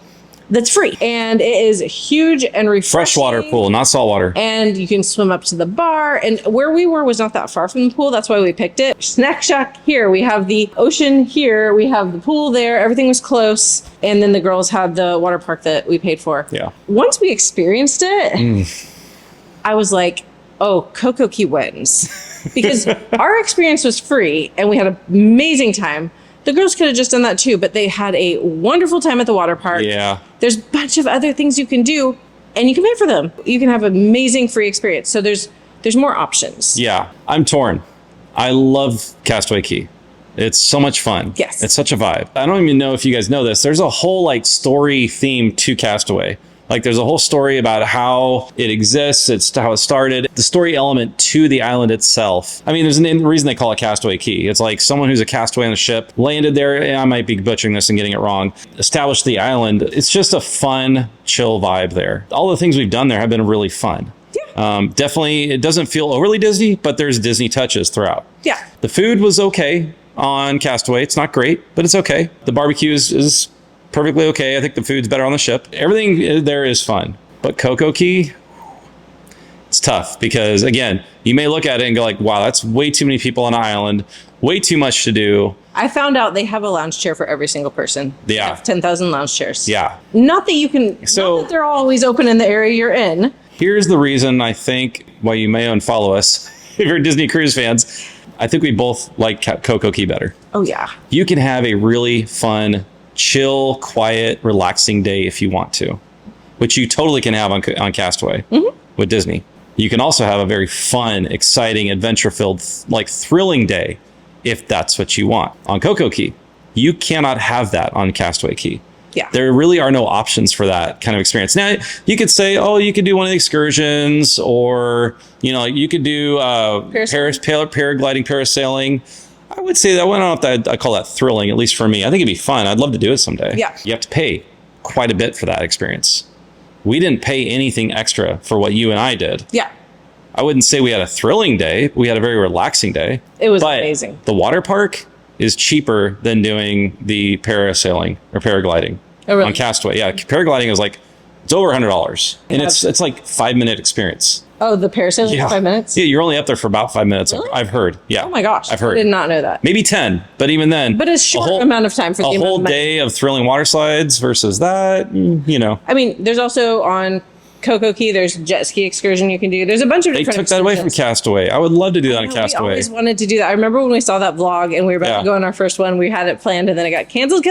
that's free, and it is huge and refreshing. Freshwater pool, not saltwater. And you can swim up to the bar. And where we were was not that far from the pool. That's why we picked it. Snack shack here. We have the ocean here. We have the pool there. Everything was close. And then the girls had the water park that we paid for. Yeah. Once we experienced it, I was like, oh, Coco Key wins. Because our experience was free and we had an amazing time. The girls could have just done that too, but they had a wonderful time at the water park. Yeah. There's a bunch of other things you can do, and you can pay for them. You can have an amazing free experience. So there's more options. Yeah. I'm torn. I love Castaway Key. It's so much fun. Yes. It's such a vibe. I don't even know if you guys know this. There's a whole story theme to Castaway. There's a whole story about how it exists. It's how it started. The story element to the island itself. I mean, there's a reason they call it Castaway Key. It's like someone who's a castaway on a ship landed there. And I might be butchering this and getting it wrong. Established the island. It's just a fun, chill vibe there. All the things we've done there have been really fun. Yeah. Definitely, it doesn't feel overly Disney, but there's Disney touches throughout. Yeah. The food was okay on Castaway. It's not great, but it's okay. The barbecue is perfectly okay. I think the food's better on the ship. Everything there is fun. But Coco Key, it's tough because, again, you may look at it and go like, wow, that's way too many people on an island, way too much to do. I found out they have a lounge chair for every single person. Yeah. They have 10,000 lounge chairs. Yeah. Not that you can, not that they're always open in the area you're in. Here's the reason I think why you may unfollow us if you're Disney cruise fans. I think we both like Coco Key better. Oh, yeah. You can have a really fun, chill, quiet, relaxing day if you want to, which you totally can have on Castaway with Disney. You can also have a very fun, exciting, adventure-filled, thrilling day if that's what you want. On Coco Key, you cannot have that on Castaway Key. Yeah. There really are no options for that kind of experience. Now, you could say, oh, you could do one of the excursions, or, you could do paragliding, parasailing. I would say that, I don't know if I call that thrilling, at least for me. I think it'd be fun. I'd love to do it someday. Yeah. You have to pay quite a bit for that experience. We didn't pay anything extra for what you and I did. Yeah. I wouldn't say we had a thrilling day. We had a very relaxing day. It was amazing. The water park is cheaper than doing the parasailing or paragliding on Castaway. Yeah, paragliding is it's over $100. And it's 5-minute experience. Oh, the parasailing is 5 minutes? Yeah, you're only up there for about 5 minutes. Really? I've heard. Yeah. Oh my gosh. I've heard. I did not know that. Maybe 10, but even then. But it's a short amount of time for the a whole day of thrilling water slides versus that, I mean, there's also on Coco Key, there's jet ski excursion you can do. There's a bunch of different They took that away from Castaway. I would love to do that on Castaway. We always wanted to do that. I remember when we saw that vlog and we were about to go on our first one, we had it planned and then it got canceled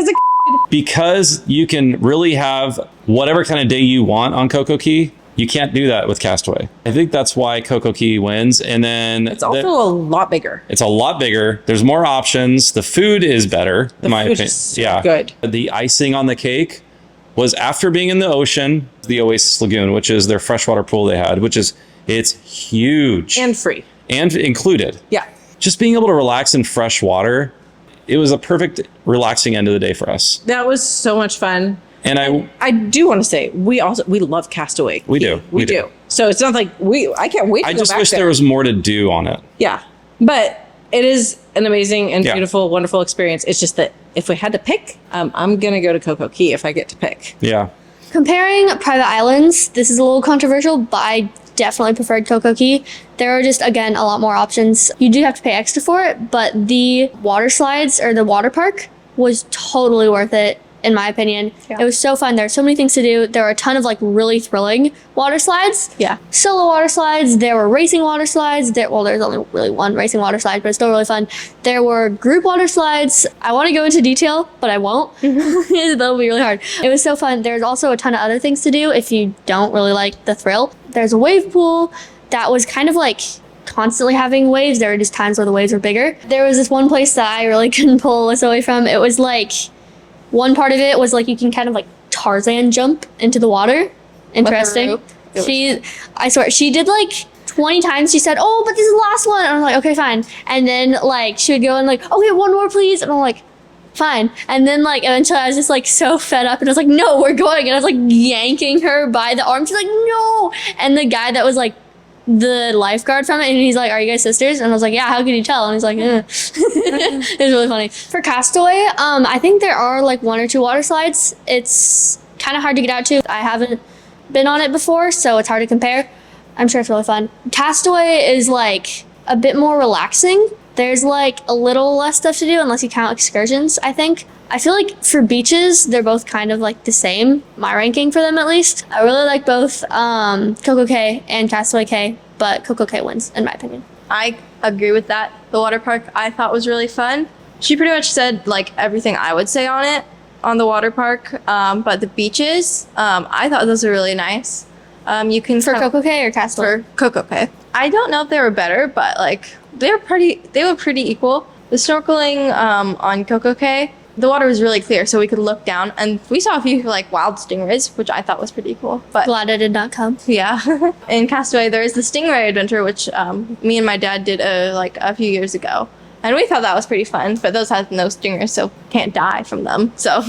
because you can really have whatever kind of day you want on Coco Key. You can't do that with Castaway. I think that's why Coco Key wins. And then it's also a lot bigger. It's a lot bigger. There's more options. The food is better, in my opinion. So good. The icing on the cake was after being in the ocean, the Oasis Lagoon, which is their freshwater pool they had, which is It's huge. And free. And included. Yeah. Just being able to relax in fresh water, it was a perfect relaxing end of the day for us. That was so much fun. And I do want to say, we love Castaway. We do. We do. So it's not like I can't wait to I go just back wish there was more to do on it. Yeah. But it is an amazing and Yeah. beautiful, wonderful experience. It's just that if we had to pick, I'm going to go to Coco Key if I get to pick. Yeah. Comparing private islands, this is a little controversial, but I definitely preferred Coco Key. There are just, again, a lot more options. You do have to pay extra for it, but the water slides or the water park was totally worth it, in my opinion. Yeah. It was so fun. There are so many things to do. There were a ton of like really thrilling water slides. Yeah. Solo water slides. There were racing water slides. There's only really one racing water slide, but it's still really fun. There were group water slides. I want to go into detail, but I won't. That'll be really hard. It was so fun. There's also a ton of other things to do if you don't really like the thrill. There's a wave pool that was kind of like constantly having waves. There were just times where the waves were bigger. There was this one place that I really couldn't pull Alyssa away from. It was like, one part of it was like you can kind of like Tarzan jump into the water. Interesting. I swear, she did like 20 times. She said, "Oh, but this is the last one." And I'm like, "Okay, fine." And then like she would go and like, "Okay, one more, please." And I'm like, "Fine." And then like eventually I was just like so fed up and I was like, "No, we're going." And I was like yanking her by the arm. She's like, "No." And the guy that was like the lifeguard from it, and he's like, "Are you guys sisters?" And I was like, "Yeah, how can you tell?" And he's like, "Eh." It was really funny. For Castaway, I think there are like one or two water slides. It's kind of hard to get out to. I haven't been on it before, so it's hard to compare. I'm sure it's really fun. Castaway is like a bit more relaxing. There's like a little less stuff to do unless you count excursions, I think. I feel like for beaches, they're both kind of like the same, my ranking for them at least. I really like both Coco Cay and Castaway Cay, but Coco Cay wins, in my opinion. I agree with that. The water park I thought was really fun. She pretty much said like everything I would say on it, on the water park. But the beaches, I thought those were really nice. You can For Coco Cay or Castaway? For Coco Cay. I don't know if they were better, but like they were pretty equal. The snorkeling on Coco Cay, the water was really clear, so we could look down, and we saw a few like wild stingrays, which I thought was pretty cool. But Glad I did not come. yeah, in Castaway there is the stingray adventure, which me and my dad did a few years ago, and we thought that was pretty fun. But those had no stingers, so can't die from them. So,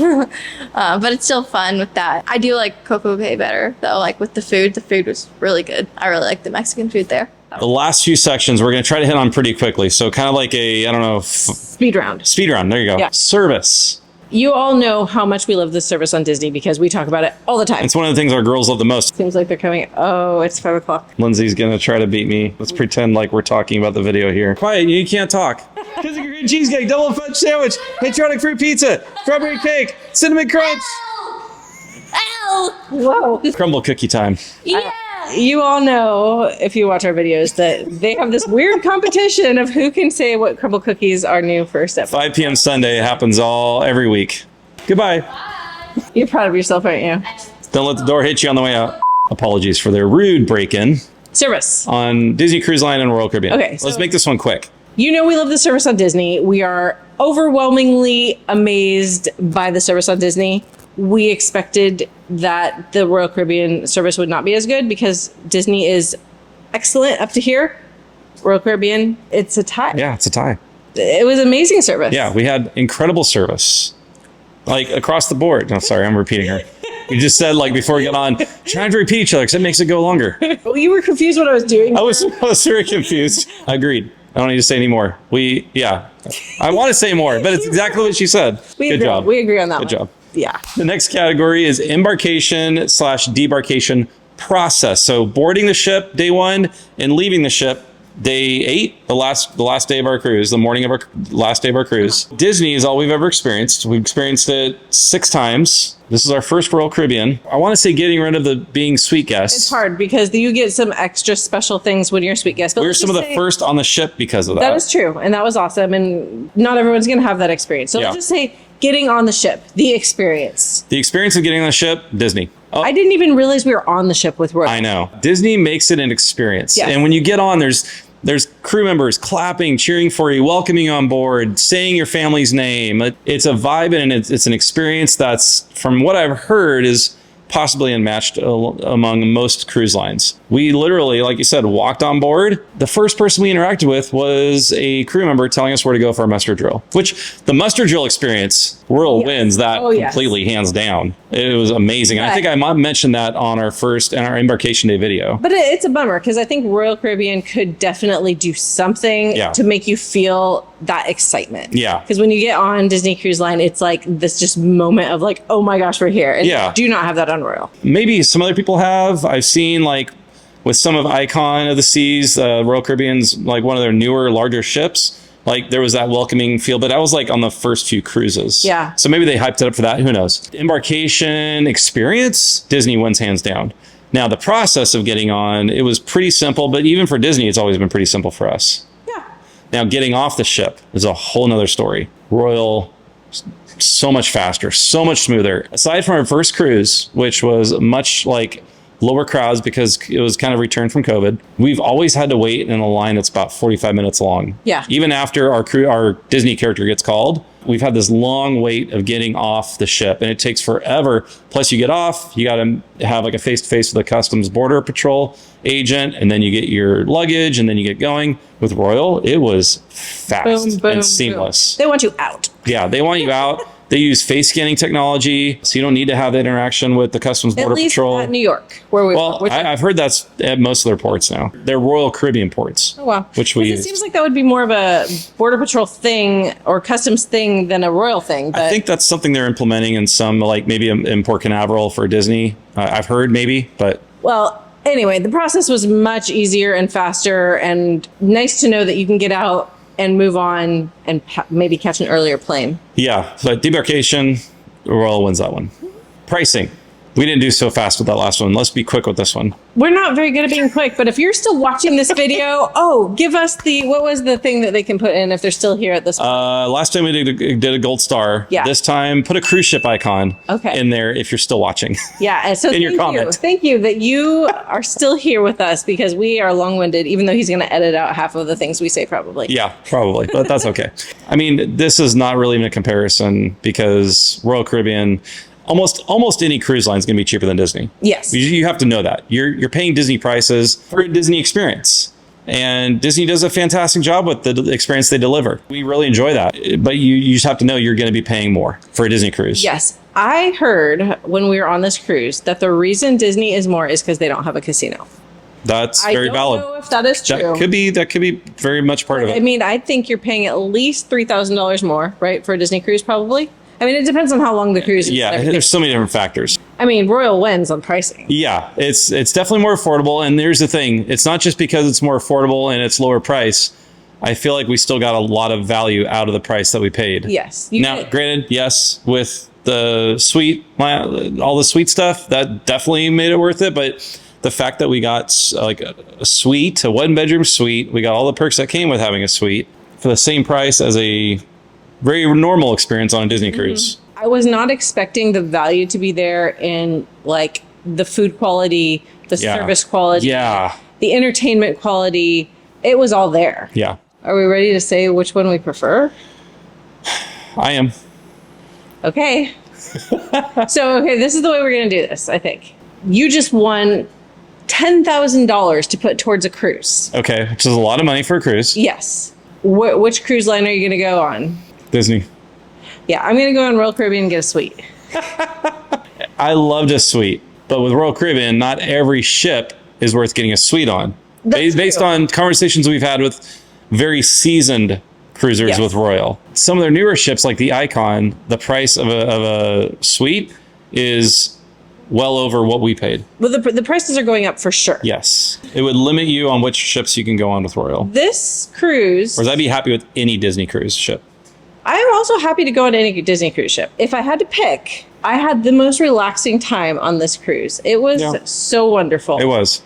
but it's still fun with that. I do like Coco Cay better though. Like with the food was really good. I really like the Mexican food there. The last few sections we're going to try to hit on pretty quickly. So kind of like a, I don't know. Speed round. Speed round. There you go. Yeah. Service. You all know how much we love this service on Disney because we talk about it all the time. It's one of the things our girls love the most. Seems like they're coming. Oh, it's 5 o'clock. Lindsay's going to try to beat me. Let's pretend like we're talking about the video here. Quiet, you can't talk. Kizzy green cheesecake, double fudge sandwich, patriotic fruit pizza, strawberry cake, cinnamon crunch. Ow! Whoa. Crumble cookie time. Yeah! You all know, if you watch our videos, that they have this weird competition of who can say what crumble cookies are new first ever. 5 p.m. Sunday. It happens every week. Goodbye. You're proud of yourself, aren't you? Don't let the door hit you on the way out. Apologies for their rude break-in Service. on Disney Cruise Line and Royal Caribbean. Okay, Let's make this one quick. You know we love the service on Disney. We are overwhelmingly amazed by the service on Disney. We expected that the Royal Caribbean service would not be as good because Disney is excellent up to here. Royal Caribbean, it's a tie. Yeah, it's a tie. It was amazing service. Yeah, we had incredible service. Like across the board. No, sorry, I'm repeating her. We just said like before we got on, trying to repeat each other because it makes it go longer. Well, you were confused what I was doing. I was very confused. Agreed. I don't need to say any more. I want to say more, but it's exactly what she said. Good job. We agree on that Good one. job. Yeah. The next category is embarkation/debarkation process. So boarding the ship day 1 and leaving the ship day 8, the last day of our cruise, the morning of our last day of our cruise. Disney is all we've ever experienced. We've experienced it 6 times. This is our first Royal Caribbean. I want to say getting rid of the being sweet guests. It's hard because you get some extra special things when you're a sweet guest. But We were some of the first on the ship because of that. That is true. And that was awesome. And not everyone's going to have that experience. So Yeah. let's just say getting on the ship, the experience. The experience of getting on the ship, Disney. Oh, I didn't even realize we were on the ship with Royal. I know. Disney makes it an experience. Yes. And when you get on, there's crew members clapping, cheering for you, welcoming you on board, saying your family's name. It's a vibe and it's an experience that's, from what I've heard, is possibly unmatched among most cruise lines. We literally, like you said, walked on board. The first person we interacted with was a crew member telling us where to go for our muster drill, which the muster drill experience, Royal wins that completely, hands down. It was amazing. I think I might mention that on our Embarkation Day video. But it's a bummer because I think Royal Caribbean could definitely do something to make you feel that excitement. Yeah. Because when you get on Disney Cruise Line, it's like this just moment of like, oh my gosh, we're here. And you do not have that on Royal. Maybe some other people have. I've seen like with some of Icon of the Seas, Royal Caribbean's like one of their newer, larger ships. Like there was that welcoming feel, but I was like on the first few cruises. Yeah. So maybe they hyped it up for that. Who knows? Embarkation experience, Disney wins hands down. Now the process of getting on, it was pretty simple, but even for Disney, it's always been pretty simple for us. Yeah. Now getting off the ship is a whole nother story. Royal, so much faster, so much smoother. Aside from our first cruise, which was much like lower crowds because it was kind of returned from COVID, we've always had to wait in a line that's about 45 minutes long. Yeah. Even after our Disney character gets called, we've had this long wait of getting off the ship, and it takes forever. Plus you get off, you got to have like a face-to-face with a Customs Border Patrol agent, and then you get your luggage, and then you get going. With Royal, it was fast and seamless. They want you out. Yeah, they want you out. They use face scanning technology, so you don't need to have that interaction with the Customs Border Patrol. At New York, where we were. I've heard that's at most of their ports now. They're Royal Caribbean ports. Oh, wow. Which we use. It seems like that would be more of a Border Patrol thing or Customs thing than a Royal thing. But I think that's something they're implementing in some, like maybe in Port Canaveral for Disney. I've heard maybe, but... Well, anyway, the process was much easier and faster, and nice to know that you can get out and move on and maybe catch an earlier plane. Yeah, so Debarkation, Royal wins that one. Pricing. We didn't do so fast with that last one. Let's be quick with this one. We're not very good at being quick, but if you're still watching this video, give us what was the thing that they can put in if they're still here at this point? Last time we did a gold star. Yeah. This time, put a cruise ship icon in there if you're still watching. Yeah, and so in your comment. Thank you that you are still here with us because we are long-winded, even though he's going to edit out half of the things we say probably. Yeah, probably, but that's okay. I mean, this is not really even a comparison because Royal Caribbean... Almost any cruise line is going to be cheaper than Disney. Yes. You have to know that. You're paying Disney prices for a Disney experience. And Disney does a fantastic job with the experience they deliver. We really enjoy that. But you just have to know you're going to be paying more for a Disney cruise. Yes. I heard when we were on this cruise that the reason Disney is more is because they don't have a casino. That's very valid. I don't know if that is true. That could be very much part of it. I mean, I think you're paying at least $3,000 more, right, for a Disney cruise probably. I mean, it depends on how long the cruise is. Yeah, there's so many different factors. I mean, Royal wins on pricing. Yeah, it's definitely more affordable. And there's the thing. It's not just because it's more affordable and it's lower price. I feel like we still got a lot of value out of the price that we paid. Yes. Granted, yes, with the suite, all the suite stuff, that definitely made it worth it. But the fact that we got like a suite, a one-bedroom suite, we got all the perks that came with having a suite for the same price as a very normal experience on a Disney cruise. I was not expecting the value to be there in like the food quality, the service quality, the entertainment quality. It was all there. Yeah. Are we ready to say which one we prefer? I am. Okay. So, this is the way we're going to do this, I think. You just won $10,000 to put towards a cruise. Okay, which is a lot of money for a cruise. Yes. Which cruise line are you going to go on? Disney. Yeah, I'm going to go on Royal Caribbean and get a suite. I loved a suite, but with Royal Caribbean, not every ship is worth getting a suite on. Based on conversations we've had with very seasoned cruisers with Royal. Some of their newer ships, like the Icon, the price of a suite is well over what we paid. Well, the prices are going up for sure. Yes. It would limit you on which ships you can go on with Royal. This cruise... Whereas I'd be happy with any Disney cruise ship. I'm also happy to go on any Disney cruise ship. If I had to pick, I had the most relaxing time on this cruise. It was so wonderful. It was.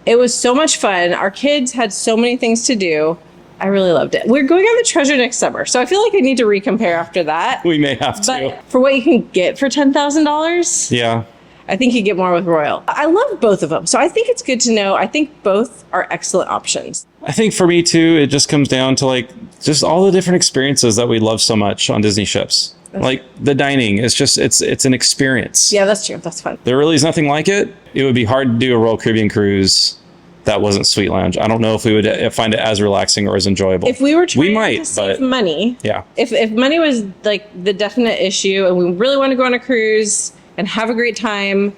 It was so much fun. Our kids had so many things to do. I really loved it. We're going on the Treasure next summer, so I feel like I need to recompare after that. We may have to. But for what you can get for $10,000, yeah, I think you get more with Royal. I love both of them, so I think it's good to know. I think both are excellent options. I think for me too, it just comes down to like just all the different experiences that we love so much on Disney ships. Like the dining, it's an experience. Yeah, that's true. That's fun. There really is nothing like it. It would be hard to do a Royal Caribbean cruise that wasn't Sweet Lounge. I don't know if we would find it as relaxing or as enjoyable. If we were trying we might, to save but money, yeah. If money was like the definite issue and we really want to go on a cruise and have a great time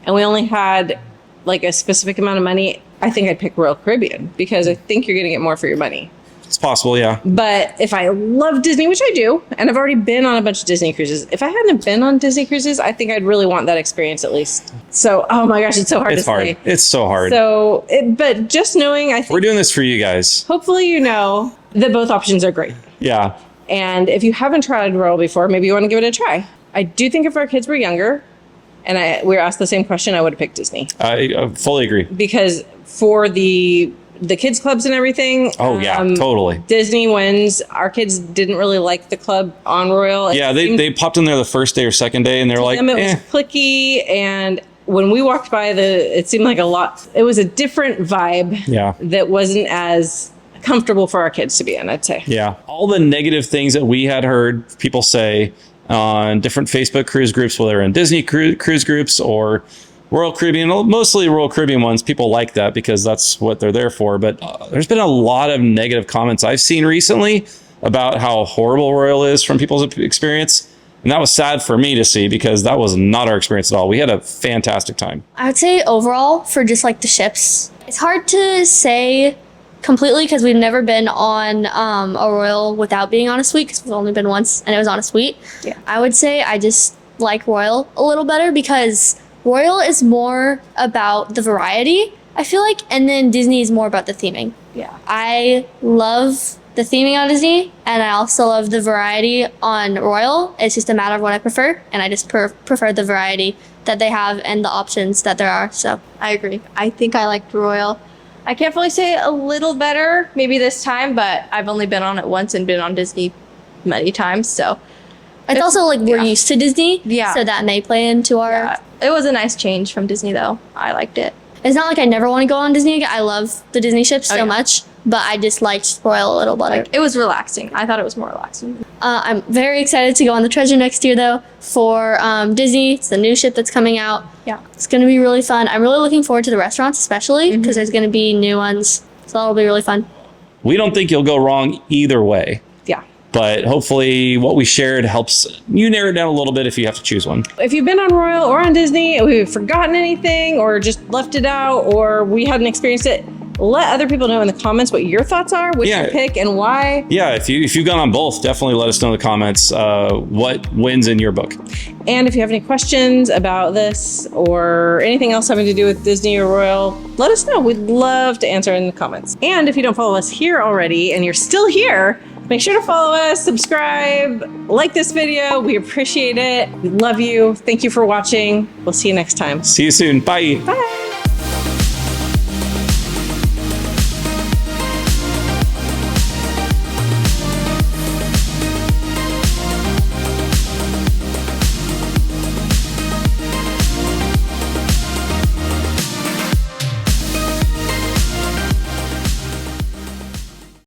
and we only had like a specific amount of money, I think I'd pick Royal Caribbean because I think you're going to get more for your money. It's possible, yeah. But if I love Disney, which I do, and I've already been on a bunch of Disney cruises, if I hadn't been on Disney cruises, I think I'd really want that experience at least. So, oh my gosh, it's so hard to say. It's so hard. So, but just knowing, I think we're doing this for you guys. Hopefully you know that both options are great. Yeah. And if you haven't tried Royal before, maybe you want to give it a try. I do think if our kids were younger and we were asked the same question, I would have picked Disney. I fully agree. Because for the kids clubs and everything. Oh yeah, totally. Disney wins. Our kids didn't really like the club on Royal. Yeah, they popped in there the first day or second day and they're like, it was clicky. And when we walked by it seemed like it was a different vibe. Yeah. That wasn't as comfortable for our kids to be in, I'd say. Yeah. All the negative things that we had heard people say on different Facebook cruise groups, whether in Disney cruise groups or Royal Caribbean, mostly Royal Caribbean ones, people like that because that's what they're there for. But there's been a lot of negative comments I've seen recently about how horrible Royal is from people's experience. And that was sad for me to see because that was not our experience at all. We had a fantastic time. I would say overall for just like the ships, it's hard to say completely because we've never been on a Royal without being on a suite because we've only been once and it was on a suite. Yeah. I would say I just like Royal a little better because Royal is more about the variety, I feel like, and then Disney is more about the theming. Yeah. I love the theming on Disney, and I also love the variety on Royal. It's just a matter of what I prefer, and I just prefer the variety that they have and the options that there are. So I agree. I think I liked Royal. I can't fully say a little better maybe this time, but I've only been on it once and been on Disney many times, so. It's also like we're used to Disney, yeah. So that may play into our... Yeah. It was a nice change from Disney, though. I liked it. It's not like I never want to go on Disney again. I love the Disney ships so much, but I just liked Royal a little better. It was relaxing. I thought it was more relaxing. I'm very excited to go on the Treasure next year, though, for Disney. It's the new ship that's coming out. Yeah. It's going to be really fun. I'm really looking forward to the restaurants, especially, because there's going to be new ones. So that'll be really fun. We don't think you'll go wrong either way. Yeah. But hopefully what we shared helps you narrow it down a little bit if you have to choose one. If you've been on Royal or on Disney, and we've forgotten anything or just left it out or we hadn't experienced it, let other people know in the comments what your thoughts are, which you pick and why. Yeah, if you've gone on both, definitely let us know in the comments what wins in your book. And if you have any questions about this or anything else having to do with Disney or Royal, let us know. We'd love to answer in the comments. And if you don't follow us here already and you're still here, make sure to follow us, subscribe, like this video. We appreciate it. We love you. Thank you for watching. We'll see you next time. See you soon. Bye. Bye.